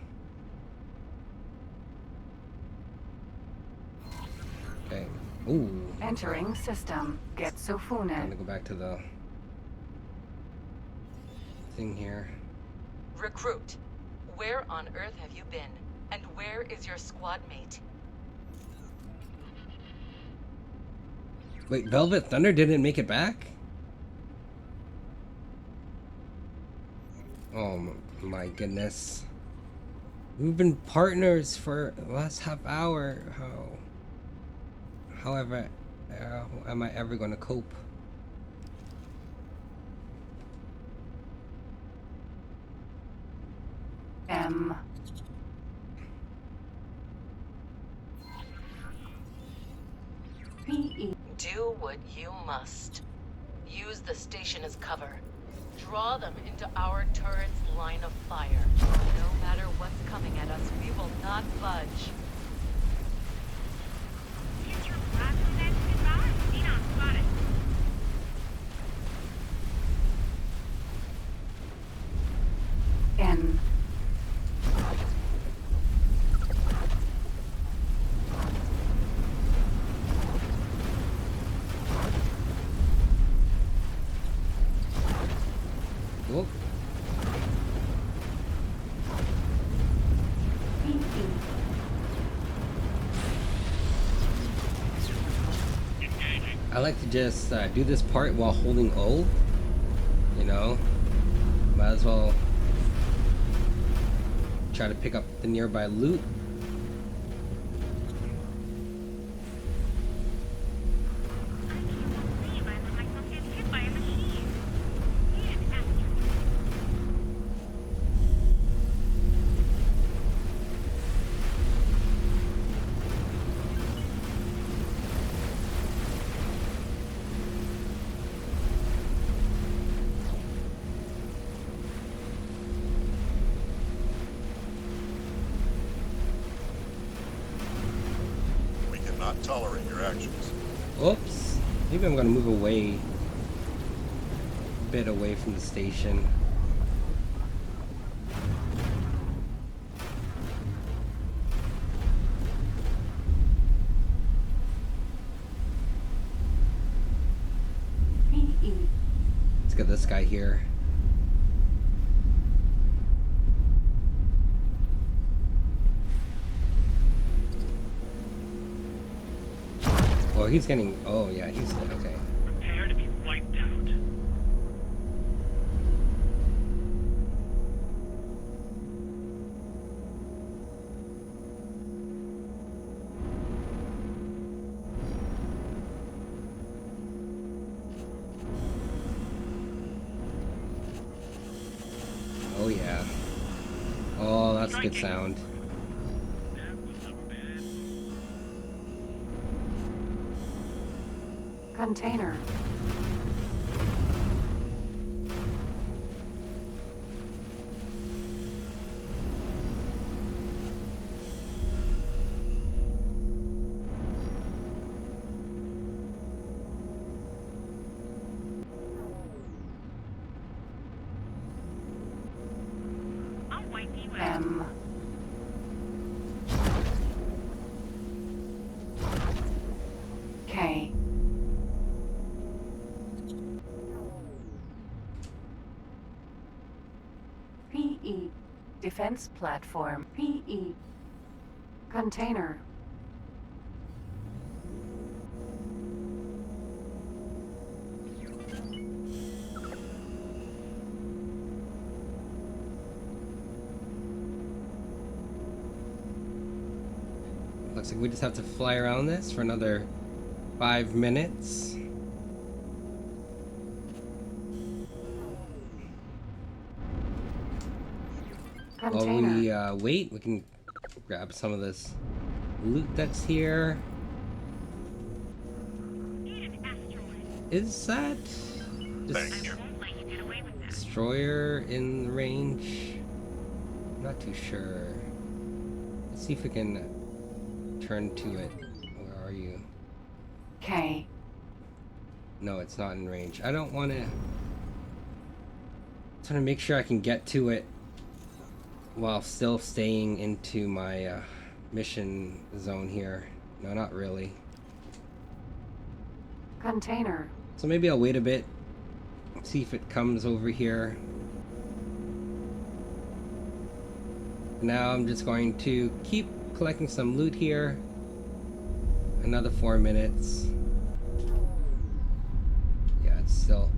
Okay. Ooh. Entering system. Get I'm Sofune. gonna go back to the thing here. Recruit. Where on Earth have you been? And where is your squad mate? Wait, Velvet Thunder didn't make it back? Oh my goodness. We've been partners for the last half hour. However, am I ever gonna cope? M. PE. Do what you must. Use the station as cover. Draw them into our turret's line of fire. No matter what's coming at us, we will not budge. N. I like to just do this part while holding O. You know, might as well try to pick up the nearby loot. Not tolerate your actions. Oops. Maybe I'm gonna move away. A bit away from the station. Let's get this guy here. Oh, he's getting. Oh, yeah, he's okay. Prepare to be wiped out. Oh, yeah. Oh, that's a good sound. Container. I'll wipe you out. M. K. PE. Defense platform. PE. Container. Looks like we just have to fly around this for another 5 minutes. While we wait, we can grab some of this loot that's here. Is that just destroyer in range? I'm not too sure. Let's see if we can turn to it. Where are you? K. No, it's not in range. I don't want to. Trying to make sure I can get to it while still staying into my mission zone here. No, not really. Container. So maybe I'll wait a bit, see if it comes over here. Now I'm just going to keep collecting some loot here. Another 4 minutes. Yeah, it's still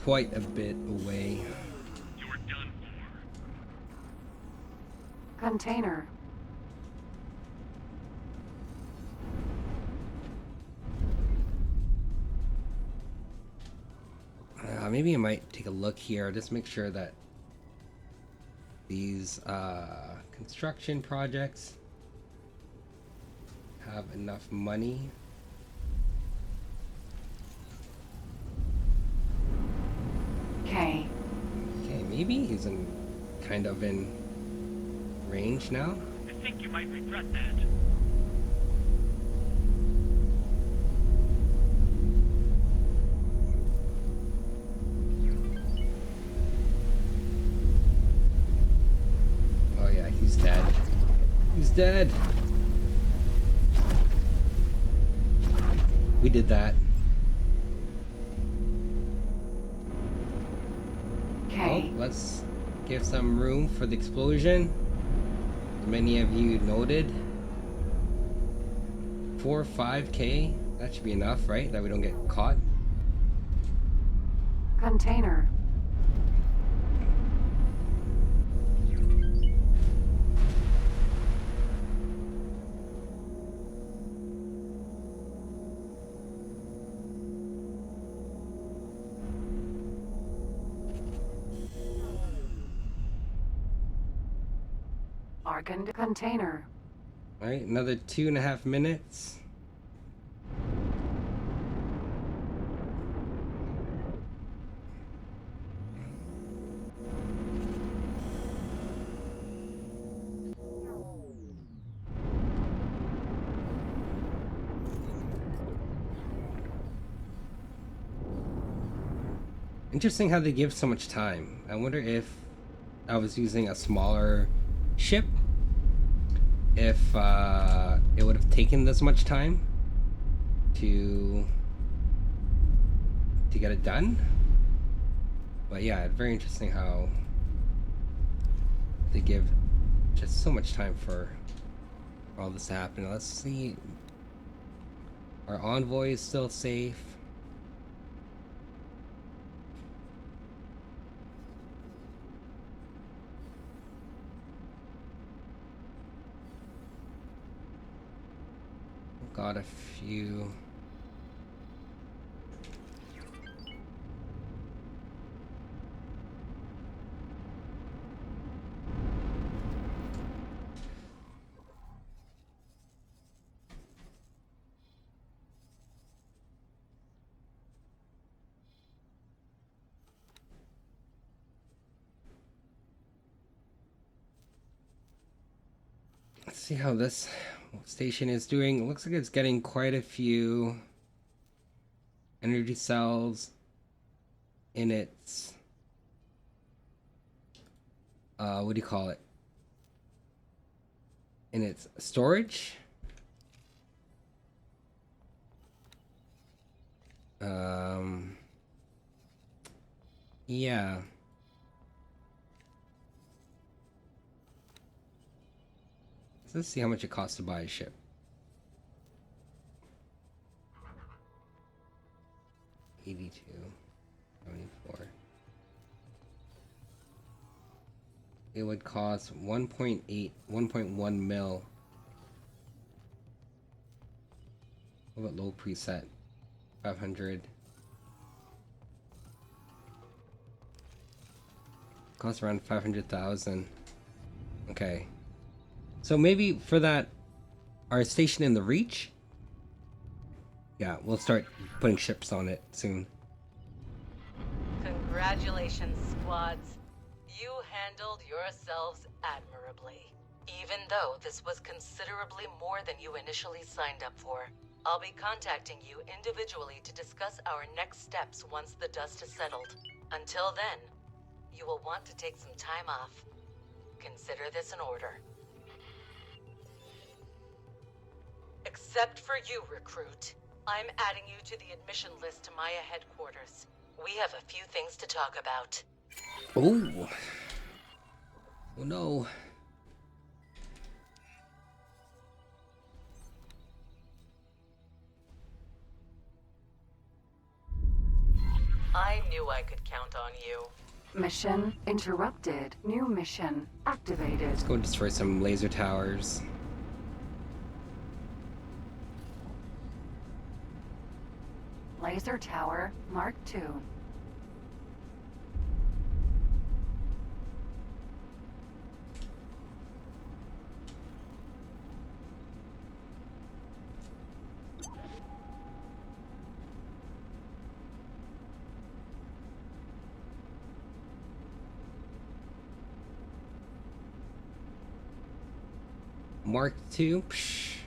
quite a bit away. You're done for. Container. Maybe I might take a look here, just make sure that these construction projects have enough money. K. Okay, maybe he's in kind of in range now. I think you might regret that. Oh yeah, he's dead. He's dead. We did that. K. Well, let's give some room for the explosion. Many of you noted. 4 or 5K. That should be enough, right? That we don't get caught. Container. Argon container. All right, another 2.5 minutes. Interesting how they give so much time. I wonder if I was using a smaller ship, if it would have taken this much time to get it done. But yeah, very interesting how they give just so much time for all this to happen. Let's see. Our envoy is still safe. Got a few. Let's see how this station is doing. It looks like it's getting quite a few energy cells in its what do you call it? In its storage. Yeah. Let's see how much it costs to buy a ship. $82, $74. It would cost 1.1 mil. What about low preset? 500. Costs around 500,000. Okay. So maybe for that, our station in the Reach? Yeah, we'll start putting ships on it soon. Congratulations, squads. You handled yourselves admirably. Even though this was considerably more than you initially signed up for. I'll be contacting you individually to discuss our next steps once the dust has settled. Until then, you will want to take some time off. Consider this an order. Except for you, recruit. I'm adding you to the admission list to Maya headquarters. We have a few things to talk about. Oh. Oh no. I knew I could count on you. Mission interrupted. New mission activated. Let's go destroy some laser towers. Laser tower Mark II. Mark II. Psh.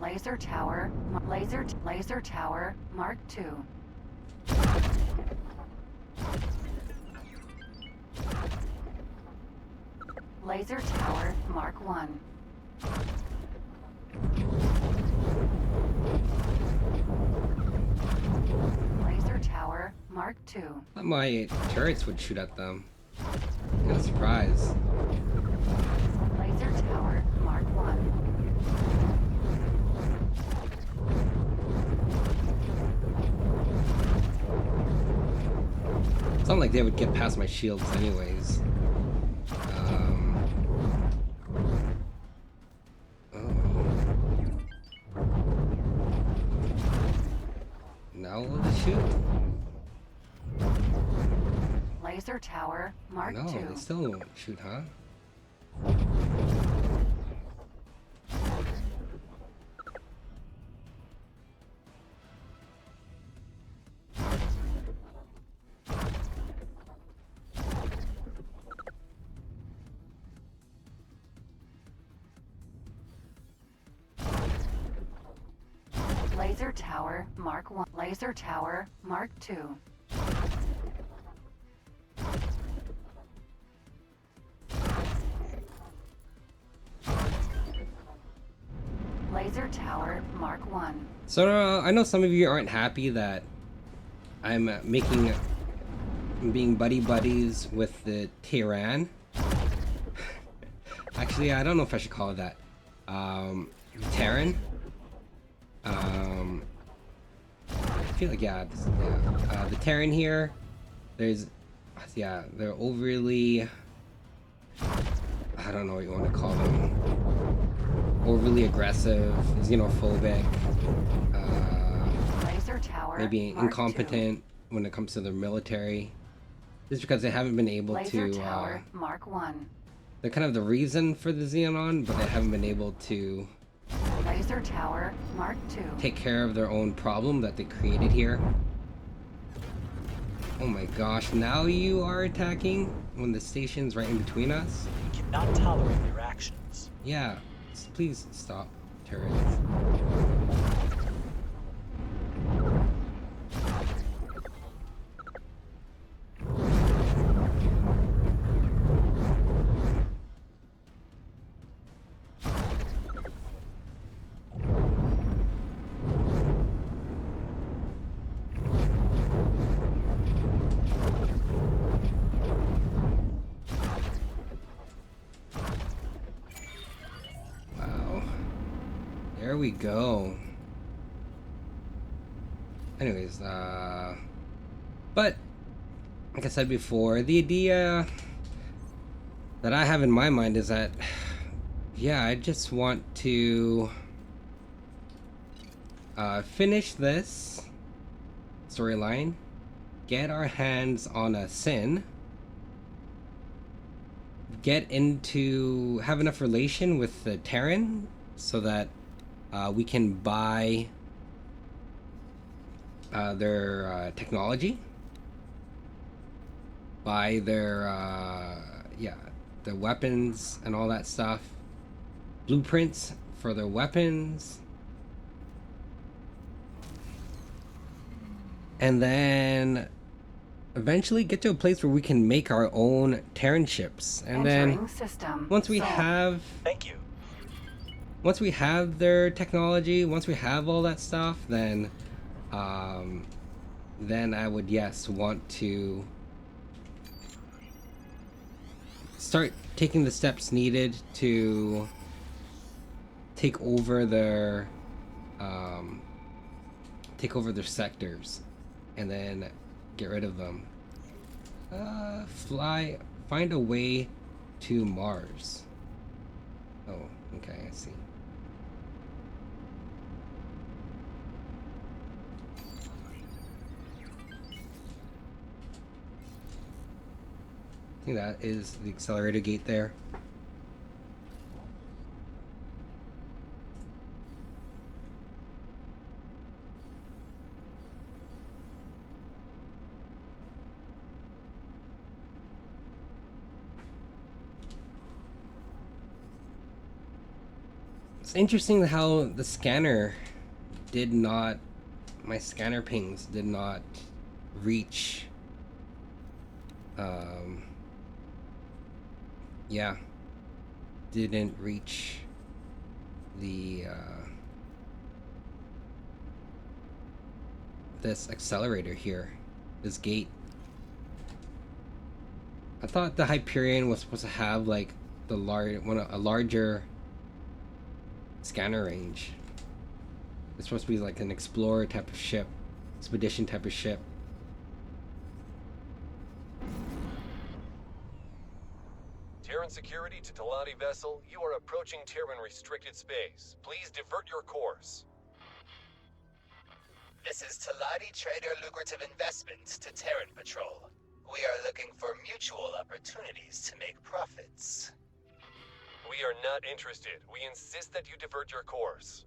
Laser tower Mark II. Laser tower Mark I. Laser tower Mark Mark II. Thought my turrets would shoot at them. Kind of surprised. Laser Tower Mark I. It's not like they would get past my shields anyways. Now will it shoot? Laser Tower Mark No, II. they still won't shoot, huh? Laser Tower Mark I. Laser Tower Mark II. Laser Tower Mark I. So I know some of you aren't happy that I'm being buddy buddies with the Terran. Actually, I don't know if I should call it that. Terran. I feel like the Terran here. They're overly. I don't know what you want to call them. Overly aggressive, xenophobic, Laser Tower maybe Mark incompetent when it comes to their military. Just because they haven't been able Laser to. Tower Mark I. They're kind of the reason for the Xenon, but they haven't been able to Laser Tower Mark II. take care of their own problem that they created here. Oh my gosh, now you are attacking when the station's right in between us? We cannot tolerate your actions. Yeah, please stop, turrets. There we go. Anyways, but like I said before, the idea that I have in my mind is that, yeah, I just want to finish this storyline, get our hands on a Sin, have enough relation with the Terran so that we can buy their technology, buy their their weapons and all that stuff, blueprints for their weapons, and then eventually get to a place where we can make our own Terran ships. And Entering then system. once we Solved. have Once we have their technology, once we have all that stuff, then I would, yes, want to start taking the steps needed to take over their sectors and then get rid of them. Find a way to Mars. Oh, okay, I see. I think that is the accelerator gate there. It's interesting how the scanner my scanner pings did not reach, didn't reach the, this accelerator here. This gate. I thought the Hyperion was supposed to have like a larger scanner range. It's supposed to be like an explorer type of ship, expedition type of ship. Terran security to Talati vessel, you are approaching Terran restricted space. Please divert your course. This is Talati Trader Lucrative Investments to Terran Patrol. We are looking for mutual opportunities to make profits. We are not interested. We insist that you divert your course.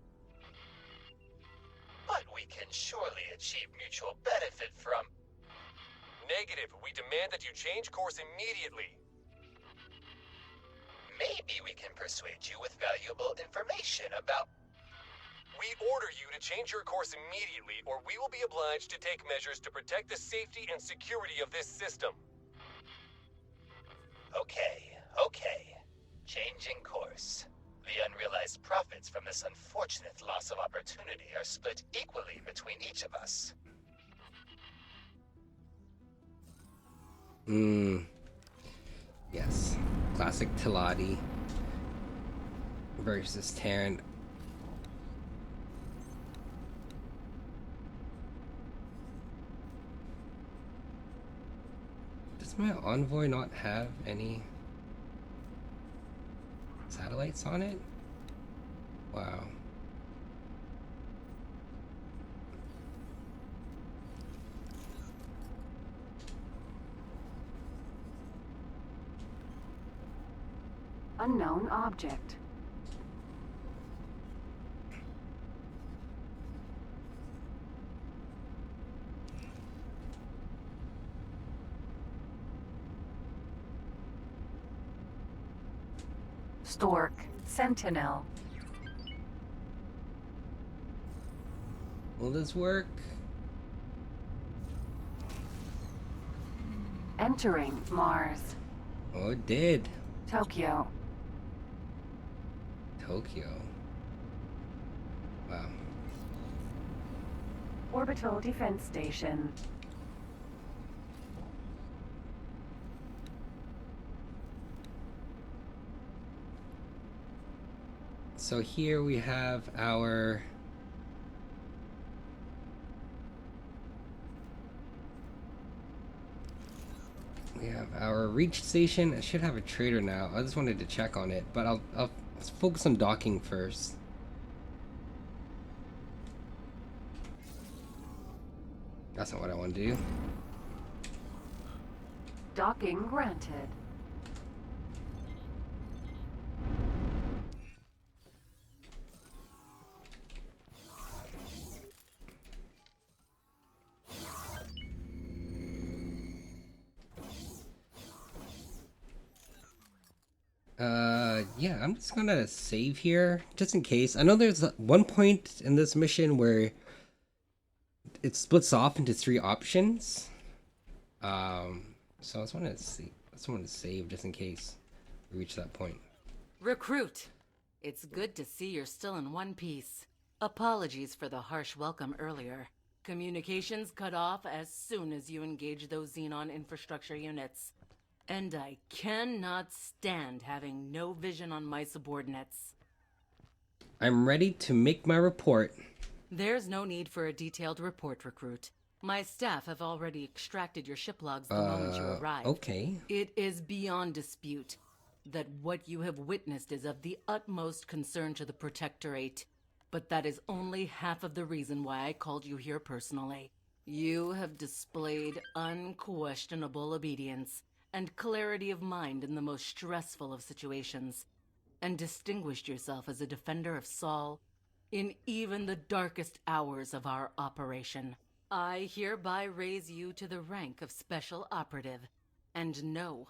But we can surely achieve mutual benefit from... Negative. We demand that you change course immediately. Maybe we can persuade you with valuable information about... We order you to change your course immediately, or we will be obliged to take measures to protect the safety and security of this system. Okay. Changing course. The unrealized profits from this unfortunate loss of opportunity are split equally between each of us. Yes. Classic Talati versus Terran. Does my Envoy not have any satellites on it? Wow. Unknown object. Stork, Sentinel. Will this work? Entering Mars. Oh, it did. Tokyo. Wow. Orbital Defense Station. So here we have our reach station. I should have a trader now. I just wanted to check on it, but I'll focus on docking first. That's not what I want to do. Docking granted. Yeah, I'm just gonna save here just in case. I know there's one point in this mission where it splits off into 3 options. So I just wanted to see. I just wanted to save just in case we reach that point. Recruit! It's good to see you're still in one piece. Apologies for the harsh welcome earlier. Communications cut off as soon as you engage those Xenon infrastructure units. And I cannot stand having no vision on my subordinates. I'm ready to make my report. There's no need for a detailed report, Recruit. My staff have already extracted your ship logs the moment you arrived. Okay. It is beyond dispute that what you have witnessed is of the utmost concern to the Protectorate. But that is only half of the reason why I called you here personally. You have displayed unquestionable obedience and clarity of mind in the most stressful of situations, and distinguished yourself as a defender of Sol in even the darkest hours of our operation. I hereby raise you to the rank of Special Operative, and no,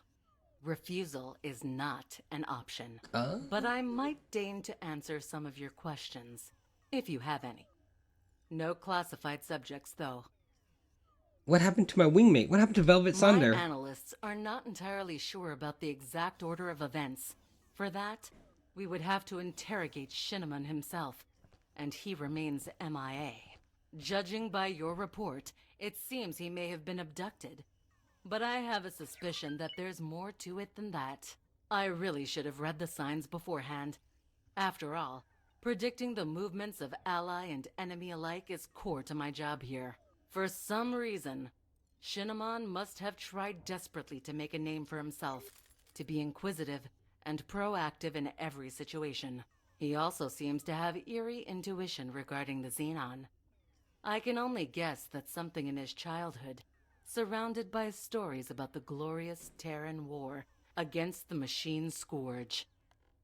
refusal is not an option. But I might deign to answer some of your questions, if you have any. No classified subjects, though. What happened to my wingmate? What happened to Velvet Sunder? My analysts are not entirely sure about the exact order of events. For that, we would have to interrogate Shinneman himself, and he remains MIA. Judging by your report, it seems he may have been abducted. But I have a suspicion that there's more to it than that. I really should have read the signs beforehand. After all, predicting the movements of ally and enemy alike is core to my job here. For some reason, Shinamon must have tried desperately to make a name for himself, to be inquisitive and proactive in every situation. He also seems to have eerie intuition regarding the Xenon. I can only guess that something in his childhood, surrounded by stories about the glorious Terran war against the machine scourge,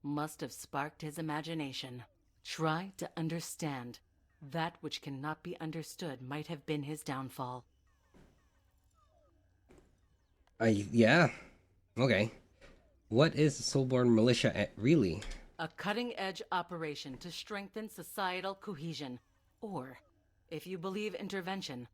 must have sparked his imagination. Try to understand. That which cannot be understood might have been his downfall. Yeah. Okay. What is the Solborn Militia really? A cutting-edge operation to strengthen societal cohesion. Or, if you believe intervention,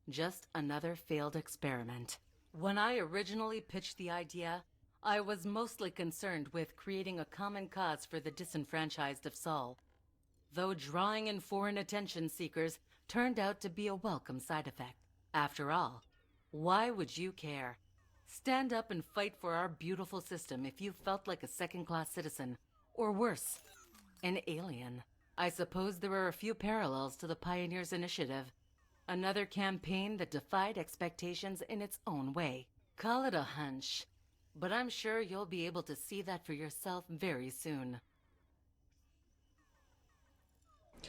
just another failed experiment. When I originally pitched the idea, I was mostly concerned with creating a common cause for the disenfranchised of Sol. Though drawing in foreign attention seekers turned out to be a welcome side effect. After all, why would you care? Stand up and fight for our beautiful system if you felt like a second-class citizen, or worse, an alien. I suppose there are a few parallels to the Pioneers Initiative. Another campaign that defied expectations in its own way. Call it a hunch, but I'm sure you'll be able to see that for yourself very soon.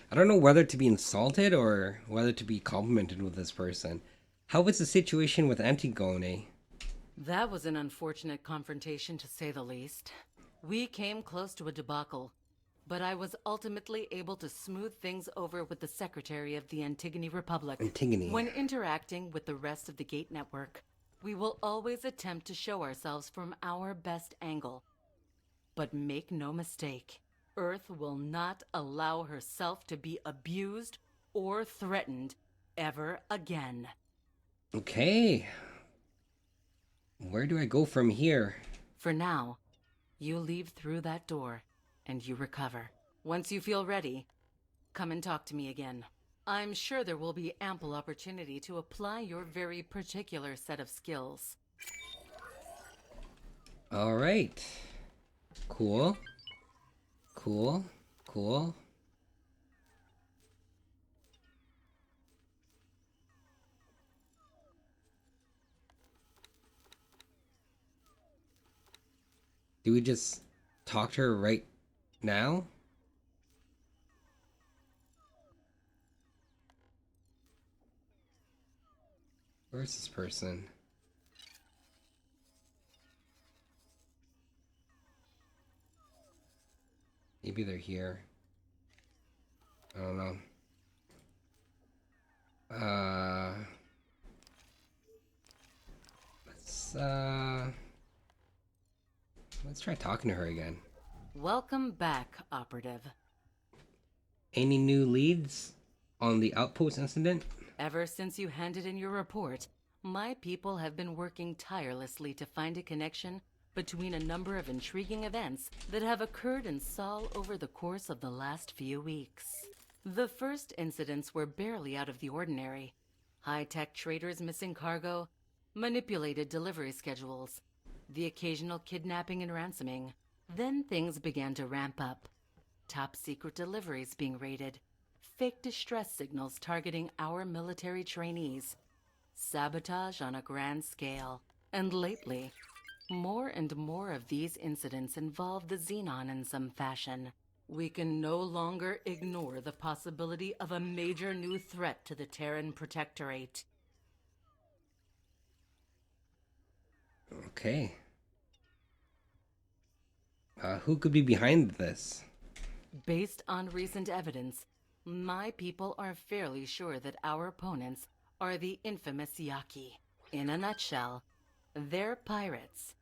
I don't know whether to be insulted or whether to be complimented with this person. How was the situation with Antigone? That was an unfortunate confrontation, to say the least. We came close to a debacle, but I was ultimately able to smooth things over with the Secretary of the Antigone Republic. Antigone. When interacting with the rest of the Gate Network, we will always attempt to show ourselves from our best angle. But make no mistake, Earth will not allow herself to be abused or threatened ever again. Okay. Where do I go from here? For now, you leave through that door, and you recover. Once you feel ready, come and talk to me again. I'm sure there will be ample opportunity to apply your very particular set of skills. All right. Cool. Cool. Cool. Do we just talk to her right now? Where's this person? Maybe they're here. I don't know. Let's try talking to her again. Welcome back, Operative. Any new leads on the outpost incident? Ever since you handed in your report, my people have been working tirelessly to find a connection between a number of intriguing events that have occurred in Sol over the course of the last few weeks. The first incidents were barely out of the ordinary. High-tech traders missing cargo, manipulated delivery schedules, the occasional kidnapping and ransoming. Then things began to ramp up. Top-secret deliveries being raided, fake distress signals targeting our military trainees, sabotage on a grand scale. And lately, more and more of these incidents involve the Xenon in some fashion. We can no longer ignore the possibility of a major new threat to the Terran Protectorate. Okay. Who could be behind this? Based on recent evidence, my people are fairly sure that our opponents are the infamous Yaki. In a nutshell, they're pirates.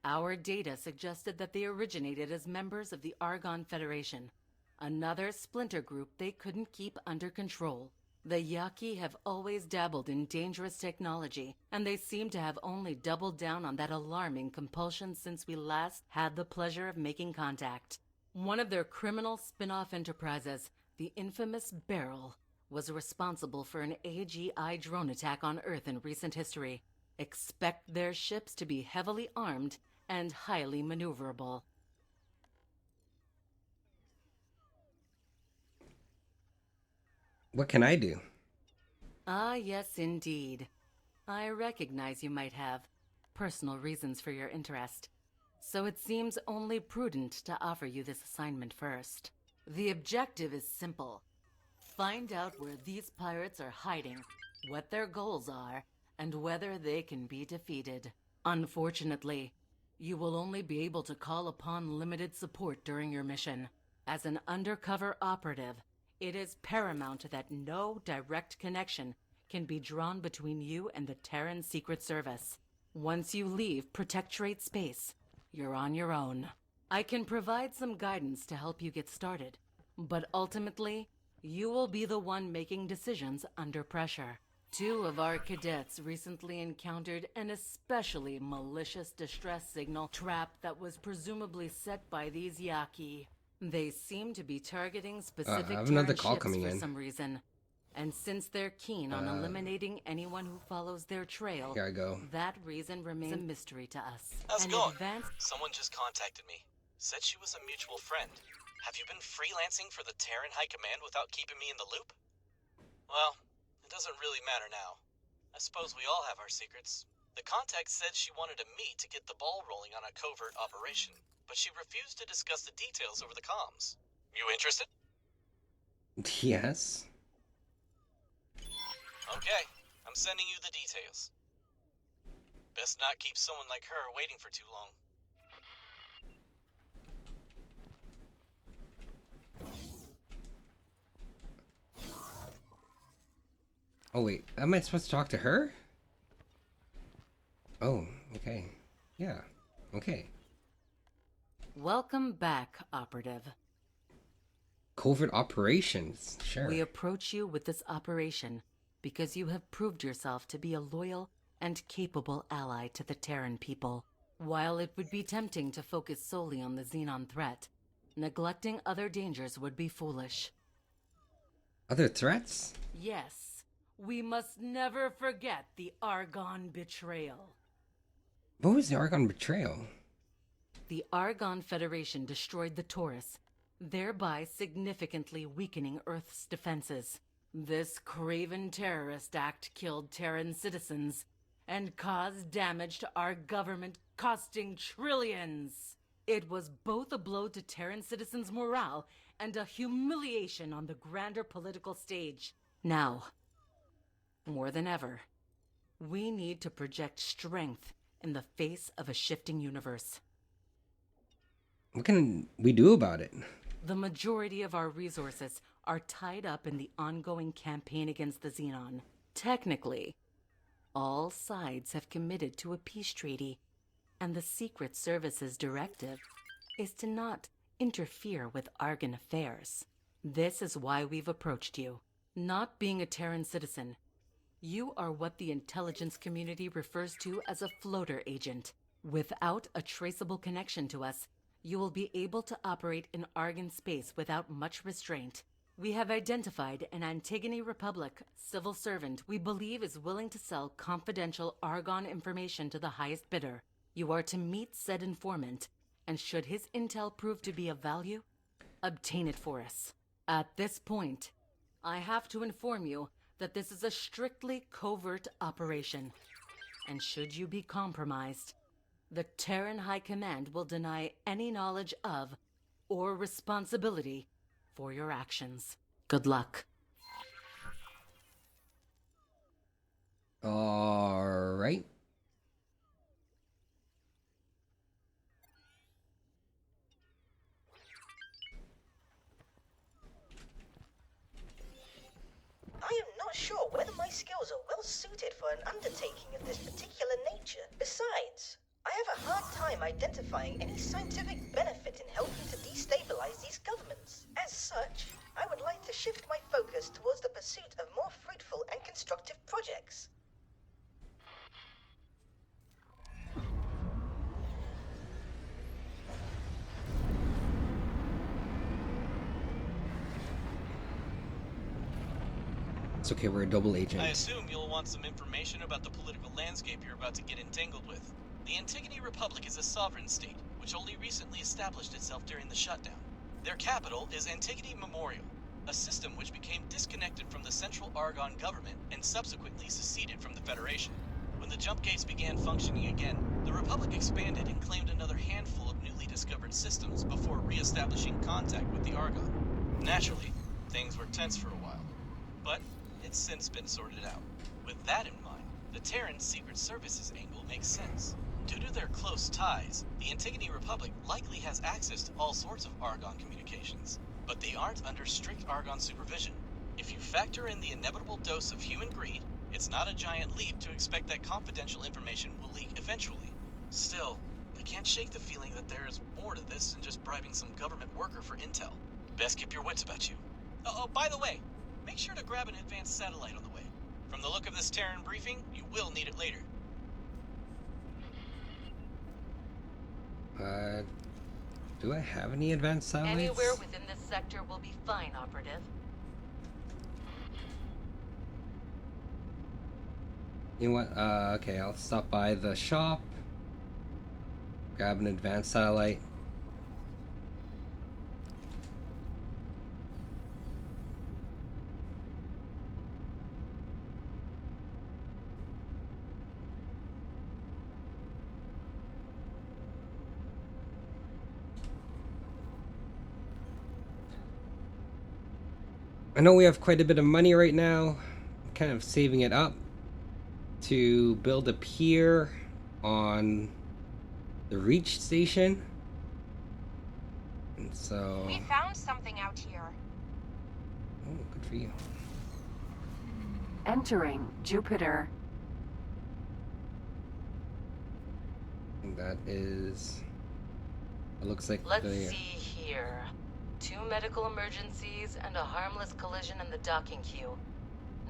Our data suggested that they originated as members of the Argon Federation, another splinter group they couldn't keep under control. The Yaki have always dabbled in dangerous technology, and they seem to have only doubled down on that alarming compulsion since we last had the pleasure of making contact. One of their criminal spin-off enterprises, the infamous Beryl, was responsible for an AGI drone attack on Earth in recent history. Expect their ships to be heavily armed and highly maneuverable. What can I do? Ah, yes, indeed. I recognize you might have personal reasons for your interest, so it seems only prudent to offer you this assignment first. The objective is simple. Find out where these pirates are hiding, what their goals are, and whether they can be defeated. Unfortunately, you will only be able to call upon limited support during your mission. As an undercover operative, it is paramount that no direct connection can be drawn between you and the Terran Secret Service. Once you leave Protectorate space, you're on your own. I can provide some guidance to help you get started, but ultimately, you will be the one making decisions under pressure. 2 of our cadets recently encountered an especially malicious distress signal trap that was presumably set by these Yaki. They seem to be targeting specific I have another Terran call ships coming for in. some reason. And since they're keen on eliminating anyone who follows their trail, Here I go. that reason remains a mystery to us. How's it An going? advanced Someone just contacted me. Said she was a mutual friend. Have you been freelancing for the Terran High Command without keeping me in the loop? Well, it doesn't really matter now. I suppose we all have our secrets. The contact said she wanted to meet to get the ball rolling on a covert operation, but she refused to discuss the details over the comms. You interested? Yes. Okay, I'm sending you the details. Best not keep someone like her waiting for too long. Oh wait, am I supposed to talk to her? Oh, okay. Yeah, okay. Welcome back, Operative. Covert Operations, sure. We approach you with this operation because you have proved yourself to be a loyal and capable ally to the Terran people. While it would be tempting to focus solely on the Xenon threat, neglecting other dangers would be foolish. Other threats? Yes, we must never forget the Argon betrayal. What was the Argon betrayal? The Argon Federation destroyed the Taurus, thereby significantly weakening Earth's defenses. This craven terrorist act killed Terran citizens and caused damage to our government, costing trillions. It was both a blow to Terran citizens' morale and a humiliation on the grander political stage. Now, more than ever, we need to project strength in the face of a shifting universe. What can we do about it? The majority of our resources are tied up in the ongoing campaign against the Xenon. Technically, all sides have committed to a peace treaty, and the Secret Service's directive is to not interfere with Argon affairs. This is why we've approached you. Not being a Terran citizen, you are what the intelligence community refers to as a floater agent. Without a traceable connection to us, you will be able to operate in Argon space without much restraint. We have identified an Antigone Republic civil servant we believe is willing to sell confidential Argon information to the highest bidder. You are to meet said informant, and should his intel prove to be of value, obtain it for us. At this point, I have to inform you that this is a strictly covert operation, and should you be compromised, the Terran High Command will deny any knowledge of or responsibility for your actions. Good luck. All right. I am not sure whether my skills are well suited for an undertaking of this particular nature. Besides, I have a hard time identifying any scientific benefit in helping to destabilize these governments. As such, I would like to shift my focus towards the pursuit of more fruitful and constructive projects. It's okay, we're a double agent. I assume you'll want some information about the political landscape you're about to get entangled with. The Antigone Republic is a sovereign state, which only recently established itself during the shutdown. Their capital is Antigone Memorial, a system which became disconnected from the Central Argon government and subsequently seceded from the Federation. When the jump gates began functioning again, the Republic expanded and claimed another handful of newly discovered systems before re-establishing contact with the Argon. Naturally, things were tense for a while, but it's since been sorted out. With that in mind, the Terran Secret Services angle makes sense. Due to their close ties, the Antigone Republic likely has access to all sorts of Argon communications, but they aren't under strict Argon supervision. If you factor in the inevitable dose of human greed, it's not a giant leap to expect that confidential information will leak eventually. Still, I can't shake the feeling that there is more to this than just bribing some government worker for intel. Best keep your wits about you. Oh, by the way, make sure to grab an advanced satellite on the way. From the look of this Terran briefing, you will need it later. Do I have any advanced satellites? Anywhere within this sector will be fine, Operative. You know what? Okay, I'll stop by the shop, grab an advanced satellite. I know we have quite a bit of money right now. I'm kind of saving it up to build a pier on the Reach station. And so... We found something out here. Oh, good for you. Entering Jupiter. And that is... It looks like Let's see here. 2 medical emergencies and a harmless collision in the docking queue.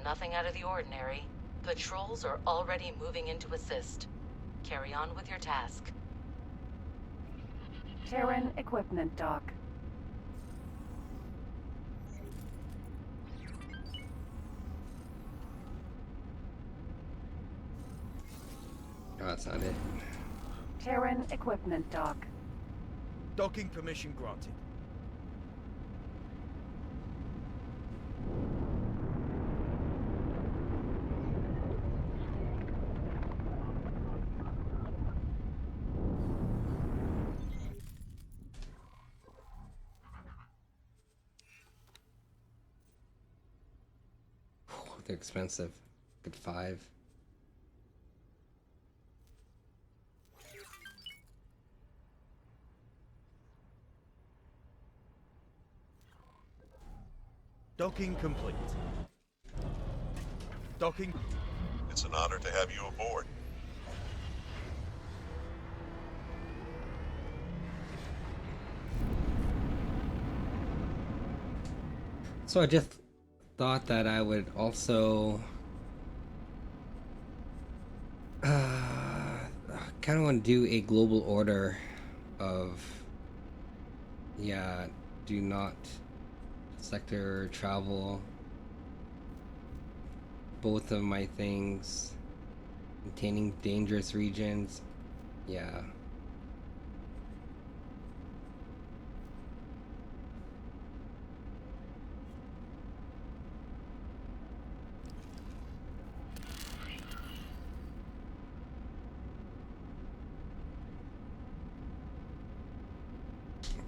Nothing out of the ordinary. Patrols are already moving in to assist. Carry on with your task. Terran equipment dock. Oh, that's not it. Terran equipment dock. Docking permission granted. They're expensive. Good 5. Docking complete. Docking. It's an honor to have you aboard. So I just thought that I would also kind of want to do a global order of do not sector travel, both of my things, containing dangerous regions.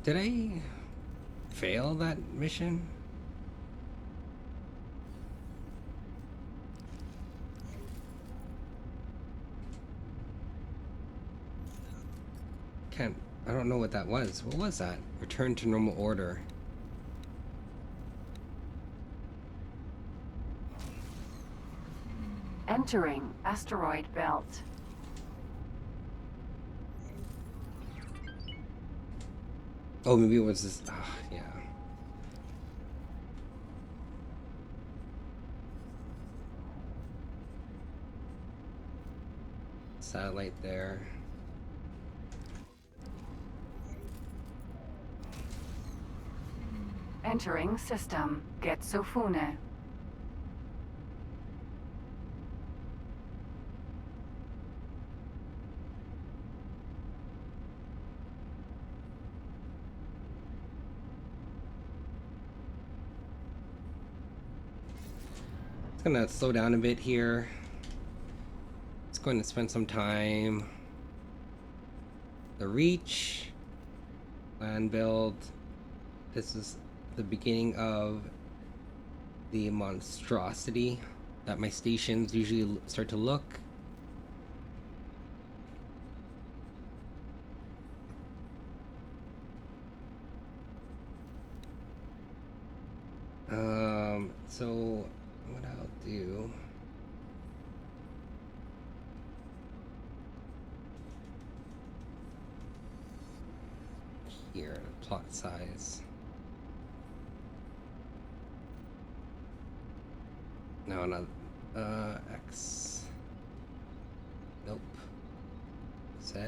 Did I fail that mission? I don't know what that was. What was that? Return to normal order. Entering asteroid belt. Oh, maybe it was this. Yeah. Satellite there. Entering system. Get Sofune. gonna slow down a bit here. It's going to spend some time. The Reach, land build. This is the beginning of the monstrosity that my stations usually start to look. So what I'll do, here, plot size. No, not X. Nope. Z.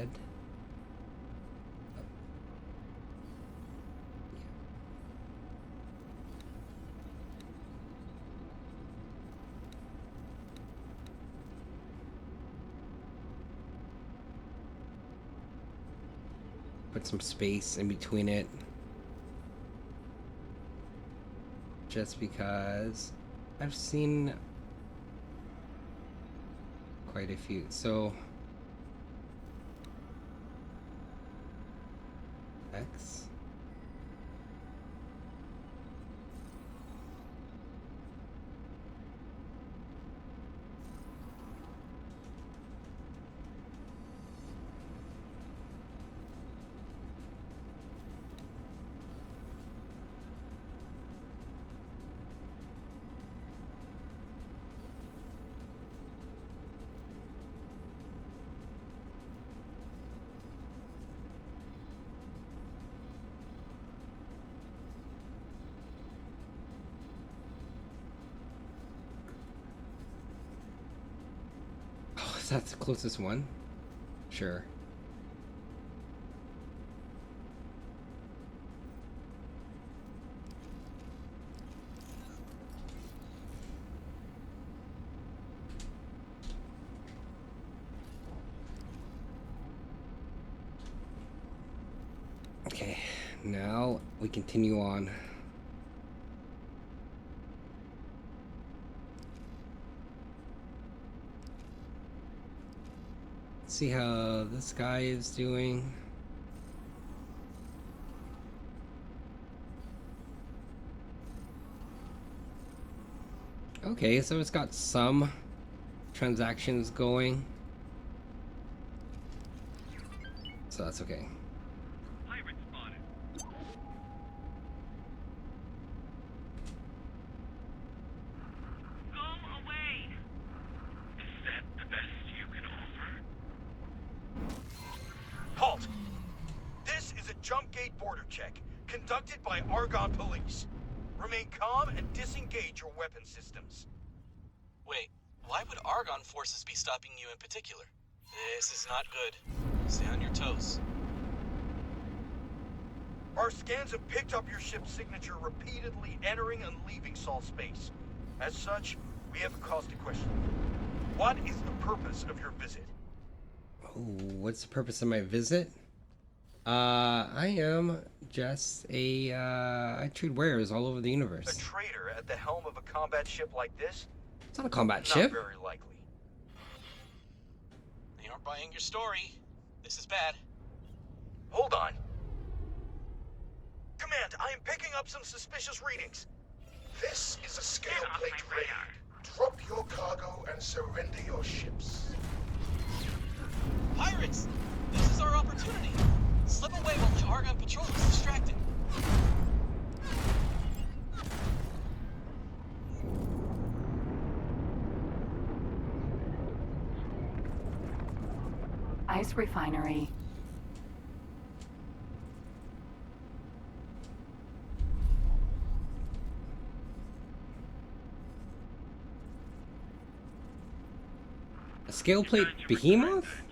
Put some space in between it, just because I've seen quite a few. So X. That's the closest one? Sure. Okay, now we continue on. See how this guy is doing. Okay, so it's got some transactions going, so that's okay. Pirate spotted. Go away. Is that the best you can offer? Halt! This is a jump gate border check, conducted by Argonne Police. Remain calm and disengage your weapon systems. Wait, why would Argonne forces be stopping you in particular? This is not good. Stay on your toes. Our scans have picked up your ship's signature repeatedly entering and leaving Sol space. As such, we have a cause to question. What is the purpose of your visit? Oh, what's the purpose of my visit? I am just a, I trade wares all over the universe. A trader at the helm of a combat ship like this? It's not a combat Not ship. very likely. They aren't buying your story. This is bad. Hold on. Command, I am picking up some suspicious readings. This is a scale plate raid. Drop your cargo and surrender your ships. Pirates! This is our opportunity. Slip away while the Argonne patrol is distracted. Ice refinery. A scale plate behemoth?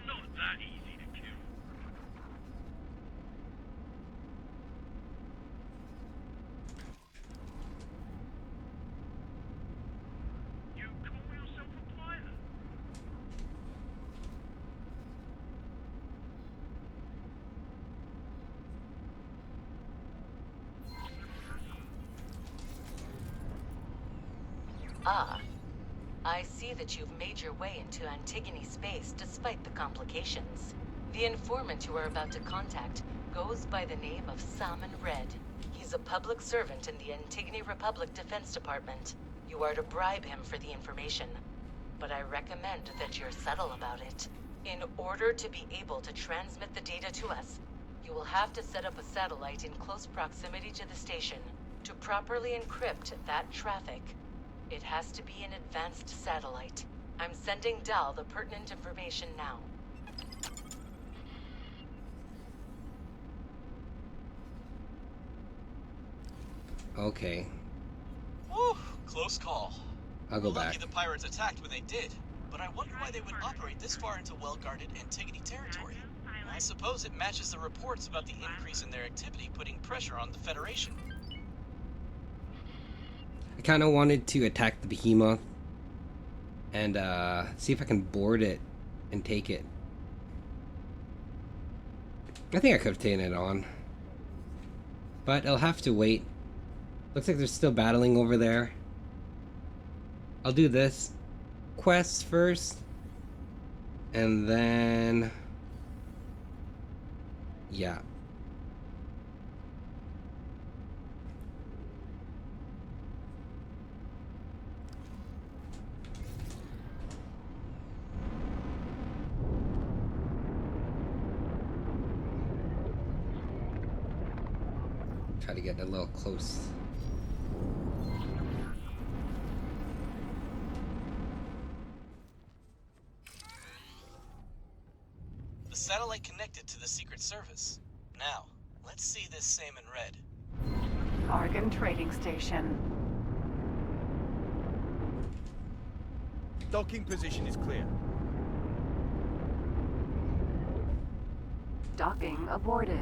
Not that easy to kill. You call yourself a pilot? Ah, I see that you've made your way into Antigone space despite the complications. The informant you are about to contact goes by the name of Salmon Red. He's a public servant in the Antigone Republic Defense Department. You are to bribe him for the information, but I recommend that you're subtle about it. In order to be able to transmit the data to us, you will have to set up a satellite in close proximity to the station. To properly encrypt that traffic, it has to be an advanced satellite. I'm sending Dal the pertinent information now. Okay. Whew, close call. I'll go Lucky back. the pirates attacked when they did, but I wonder why they would operate this far into well-guarded Antigone territory. I suppose it matches the reports about the increase in their activity putting pressure on the Federation. I kind of wanted to attack the behemoth and see if I can board it and take it. I think I could have taken it on, but I'll have to wait. Looks like they're still battling over there. I'll do this quest first, and then yeah. Try to get a little close. The satellite connected to the Secret Service. Now, let's see this Salmon Red. Argon Trading Station. Docking position is clear. Docking aborted.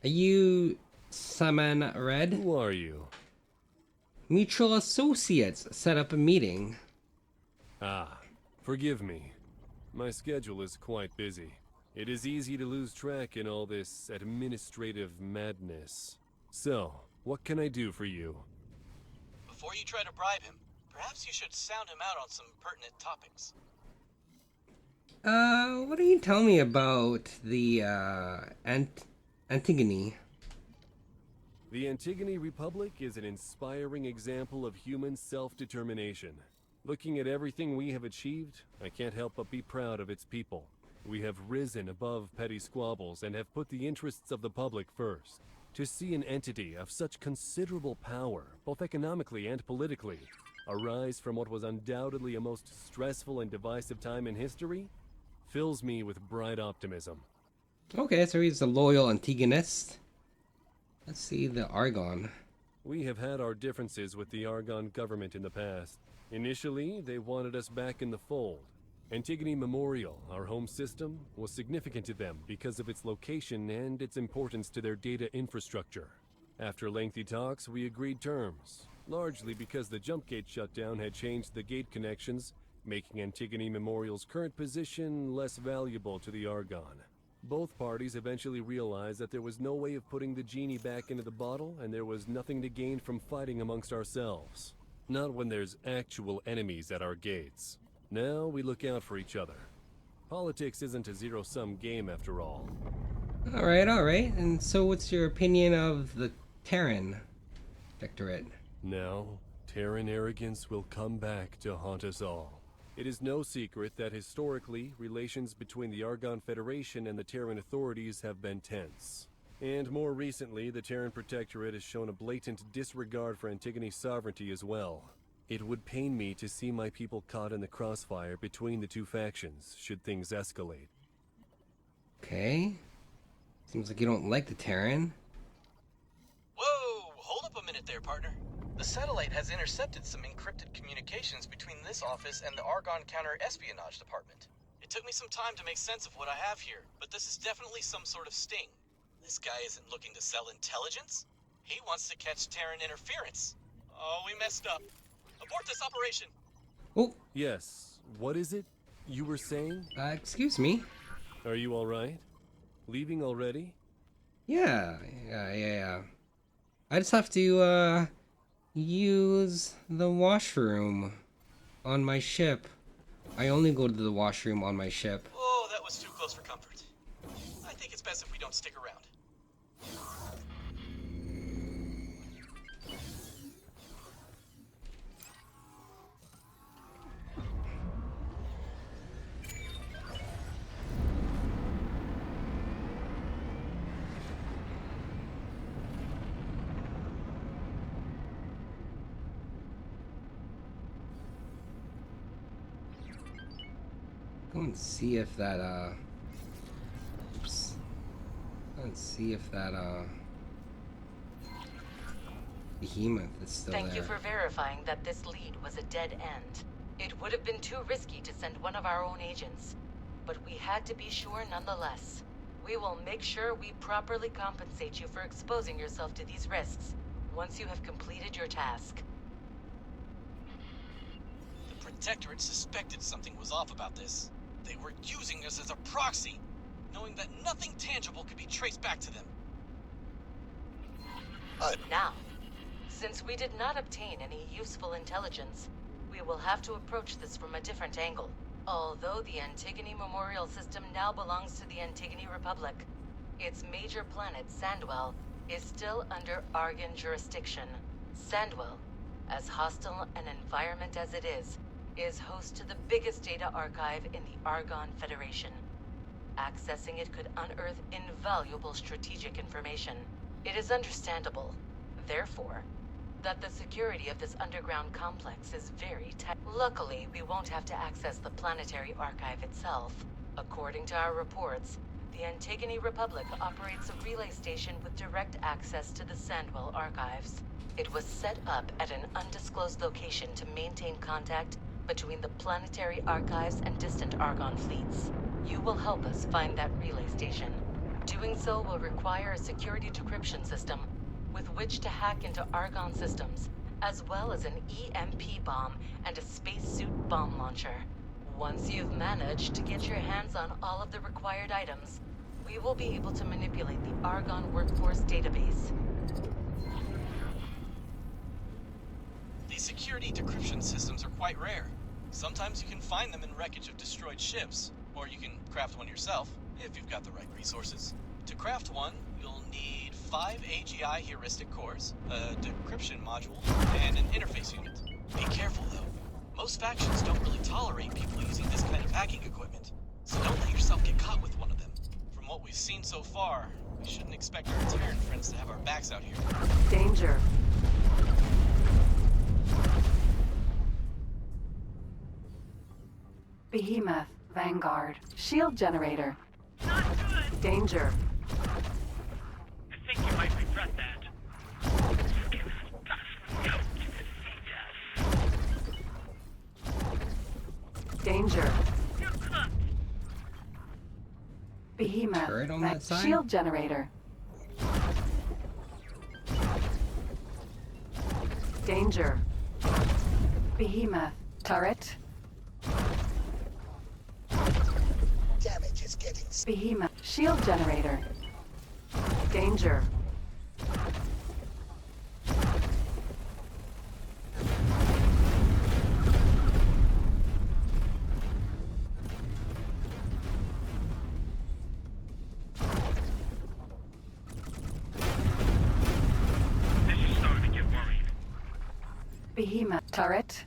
Are you Salmon Red? Who are you? Mutual associates set up a meeting. Ah, forgive me. My schedule is quite busy. It is easy to lose track in all this administrative madness. So, what can I do for you? Before you try to bribe him, perhaps you should sound him out on some pertinent topics. What do you tell me about the, Antigone? The Antigone Republic is an inspiring example of human self-determination. Looking at everything we have achieved, I can't help but be proud of its people. We have risen above petty squabbles and have put the interests of the public first. To see an entity of such considerable power, both economically and politically, arise from what was undoubtedly a most stressful and divisive time in history, fills me with bright optimism. Okay, so he's a loyal Antigonist. Let's see the Argon. We have had our differences with the Argon government in the past. Initially, they wanted us back in the fold. Antigone Memorial, our home system, was significant to them because of its location and its importance to their data infrastructure. After lengthy talks, we agreed terms, largely because the jump gate shutdown had changed the gate connections, making Antigone Memorial's current position less valuable to the Argon. Both parties eventually realized that there was no way of putting the genie back into the bottle, and there was nothing to gain from fighting amongst ourselves. Not when there's actual enemies at our gates. Now we look out for each other. Politics isn't a zero-sum game after all. Alright. And so what's your opinion of the Terran Protectorate? Now, Terran arrogance will come back to haunt us all. It is no secret that historically, relations between the Argon Federation and the Terran authorities have been tense. And more recently, the Terran Protectorate has shown a blatant disregard for Antigone's sovereignty as well. It would pain me to see my people caught in the crossfire between the two factions, should things escalate. Okay. Seems like you don't like the Terran. Whoa! Hold up a minute there, partner. The satellite has intercepted some encrypted communications between this office and the Argon Counter-Espionage Department. It took me some time to make sense of what I have here, but this is definitely some sort of sting. This guy isn't looking to sell intelligence. He wants to catch Terran interference. Oh, we messed up. Abort this operation. Oh. Yes. What is it you were saying? Excuse me. Are you all right? Leaving already? Yeah. I just have to, use the washroom on my ship. I only go to the washroom on my ship. Oh, that was too close for comfort. I think it's best if we don't stick around. Go and see if that, oops. Go and see if that, behemoth is still Thank there. you for verifying that this lead was a dead end. It would have been too risky to send one of our own agents, but we had to be sure nonetheless. We will make sure we properly compensate you for exposing yourself to these risks once you have completed your task. The Protectorate suspected something was off about this. They were using us as a proxy, knowing that nothing tangible could be traced back to them. Now, since we did not obtain any useful intelligence, we will have to approach this from a different angle. Although the Antigone Memorial System now belongs to the Antigone Republic, its major planet, Sandwell, is still under Argon jurisdiction. Sandwell, as hostile an environment as it is host to the biggest data archive in the Argon Federation. Accessing it could unearth invaluable strategic information. It is understandable, therefore, that the security of this underground complex is very tight. Luckily, we won't have to access the planetary archive itself. According to our reports, the Antigone Republic operates a relay station with direct access to the Sandwell archives. It was set up at an undisclosed location to maintain contact between the planetary archives and distant Argon fleets. You will help us find that relay station. Doing so will require a security decryption system with which to hack into Argon systems, as well as an EMP bomb and a spacesuit bomb launcher. Once you've managed to get your hands on all of the required items, we will be able to manipulate the Argon workforce database. These security decryption systems are quite rare. Sometimes you can find them in wreckage of destroyed ships, or you can craft one yourself, if you've got the right resources. To craft one, you'll need 5 AGI heuristic cores, a decryption module, and an interface unit. Be careful, though. Most factions don't really tolerate people using this kind of hacking equipment, so don't let yourself get caught with one of them. From what we've seen so far, we shouldn't expect our Terran friends to have our backs out here. Danger. Behemoth, Vanguard, shield generator. Not good. Danger. I think you might regret that. Danger. You're cooked. Behemoth, Turret on that side? shield generator. Danger. Behemoth, turret. Damage is getting... Behemoth, shield generator. Danger. This is starting to get worried. Behemoth, turret.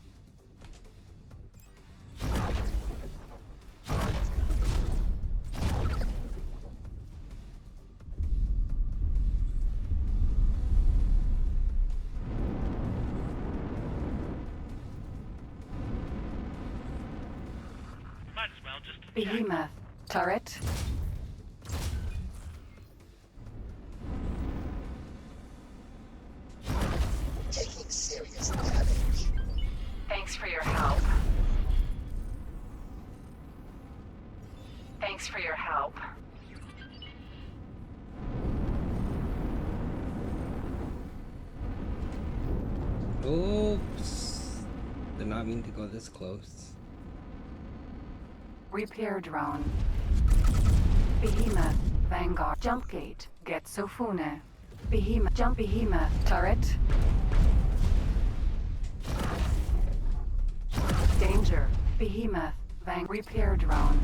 Might as well just... Behemoth, turret. Taking serious damage. Thanks for your help. Thanks for your help. not mean to go this close. Repair drone. Behemoth. Vanguard. Jump gate. Getsofune. Behemoth. Jump behemoth. Turret. Danger. Behemoth. Repair drone.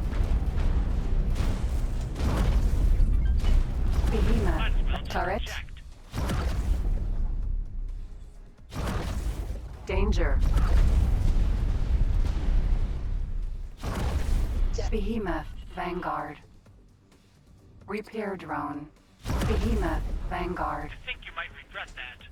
Behemoth. Turret. Danger. Behemoth. Vanguard. Repair drone. Behemoth. Vanguard. I think you might regret that.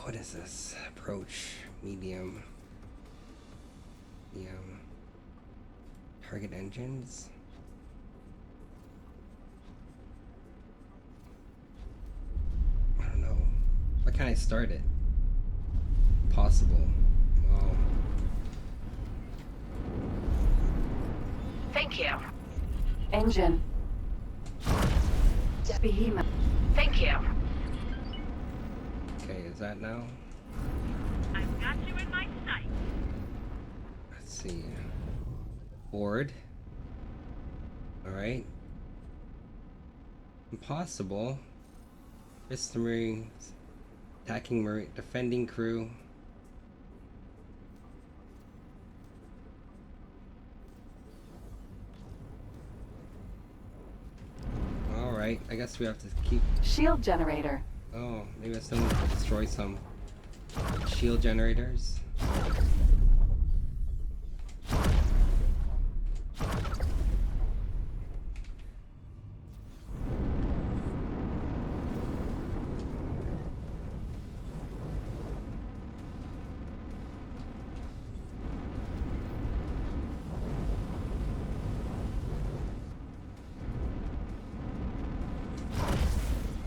What is this? Approach. Medium. Medium. Target engines. I don't know. Why can't I start it? Possible. Oh. Thank you. Engine. Behemoth. Thank you. Okay, is that now? I've got you in my sight. Let's see. Board. Alright. Impossible. Missed the Marines. Attacking Marine. Defending crew. Alright, I guess we have to keep. Shield generator. Oh, maybe I still need to destroy some shield generators.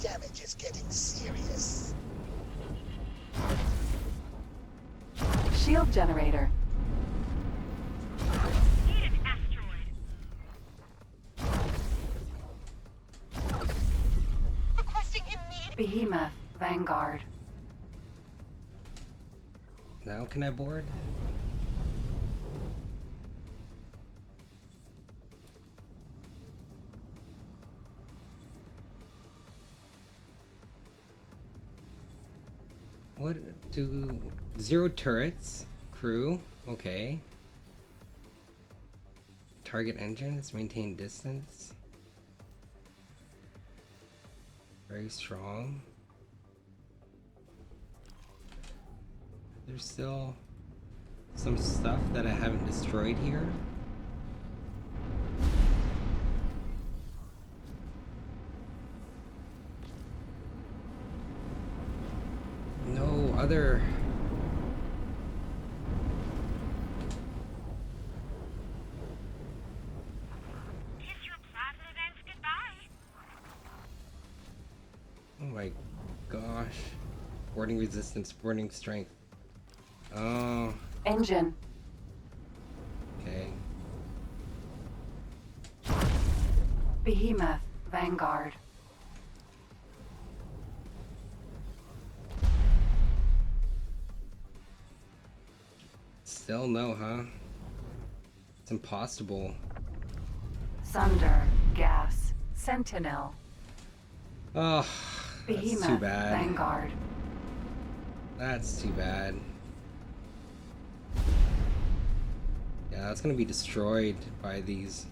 Damage is getting serious. Shield generator. Need an asteroid. Requesting immediate. Behemoth. Vanguard. Now can I board? What do 0 turrets? Crew? Okay. Target engines, maintain distance. Very strong. There's still some stuff that I haven't destroyed here. No other. Kiss your presidents goodbye. Oh my gosh. Boarding resistance, boarding strength. Oh. Engine. Okay. Behemoth. Vanguard. Still no, huh? It's impossible. Sunder. Gas. Sentinel. Oh, that's Behemoth. too bad. Vanguard. That's too bad. Yeah, that's gonna be destroyed by these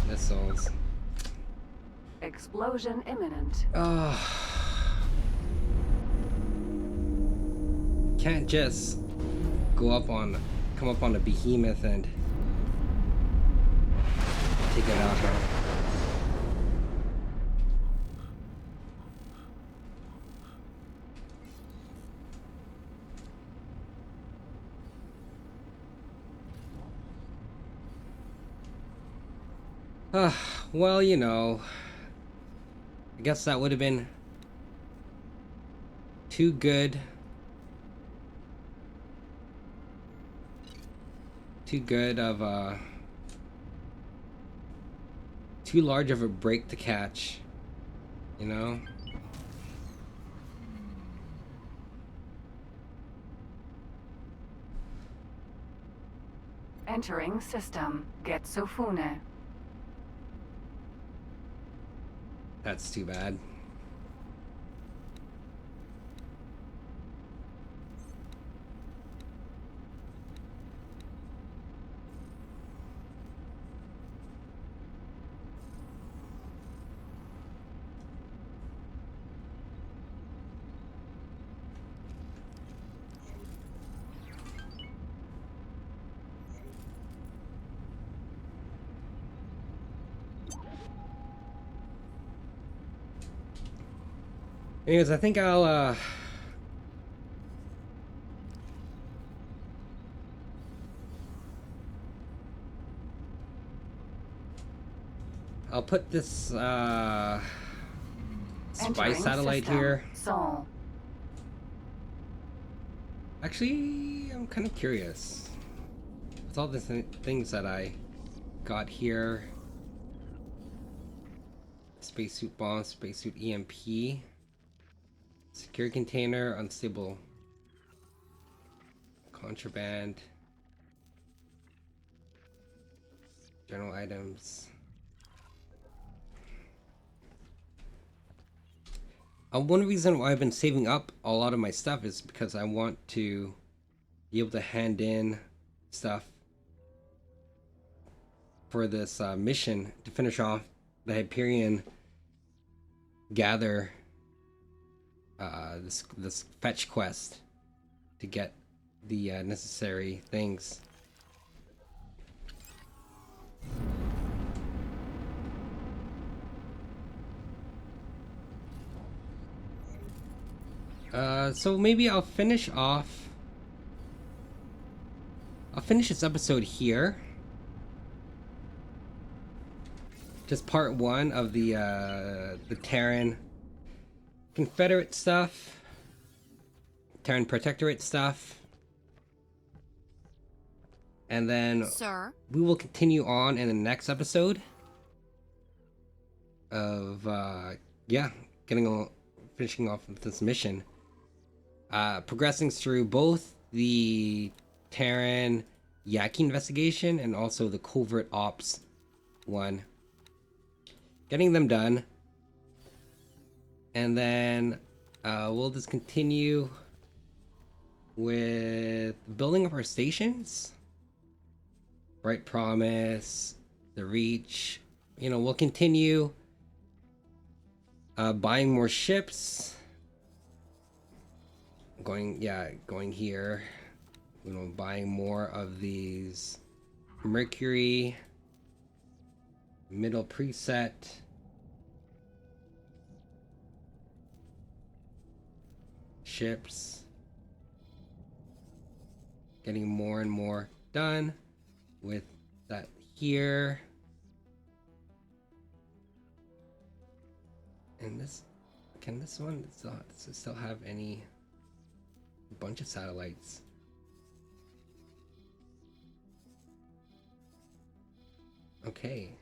missiles. Explosion imminent. Oh. Can't just come up on a behemoth and take it out. Well, you know, guess that would have been too good. Too good of a... Too large of a break to catch. You know? Entering system. Getsofune. That's too bad. Anyways, I think I'll put this spy Entering satellite system. here. Sol. Actually, I'm kind of curious. With all the things that I got here. Spacesuit bomb, spacesuit EMP. Secure container, unstable. Contraband. General items. One reason why I've been saving up a lot of my stuff is because I want to be able to hand in stuff for this mission to finish off the Hyperion gather this fetch quest to get the necessary things. So maybe I'll finish this episode here. Just part 1 of the Terran Confederate stuff, Terran Protectorate stuff, and then Sir? We will continue on in the next episode of finishing off with this mission, progressing through both the Terran Yaki investigation and also the Covert Ops one, getting them done. And then we'll just continue with building up our stations. Bright Promise, the Reach. You know, we'll continue buying more ships. Going here. You know, buying more of these Mercury middle preset. Ships, getting more and more done with that here. And this, can this one still have any bunch of satellites? Okay.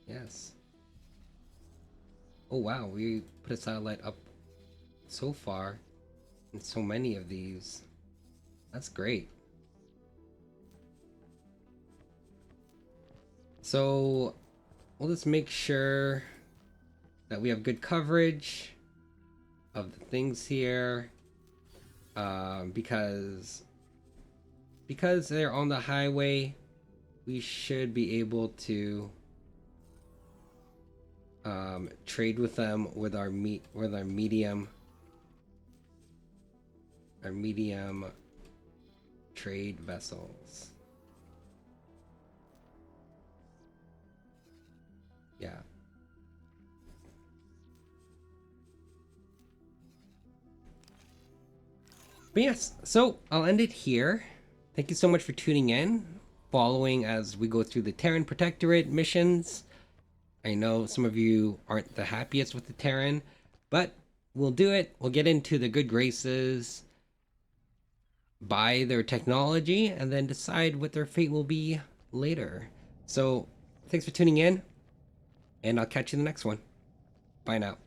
Yes. Oh wow, we put a satellite up so far and so many of these. That's great. So we'll just make sure that we have good coverage of the things here, because they're on the highway, we should be able to trade with them with our medium trade vessels. Yeah. But yes, so I'll end it here. Thank you so much for tuning in, following as we go through the Terran Protectorate missions, I know some of you aren't the happiest with the Terran, but we'll do it. We'll get into the good graces, buy their technology, and then decide what their fate will be later. So, thanks for tuning in, and I'll catch you in the next one. Bye now.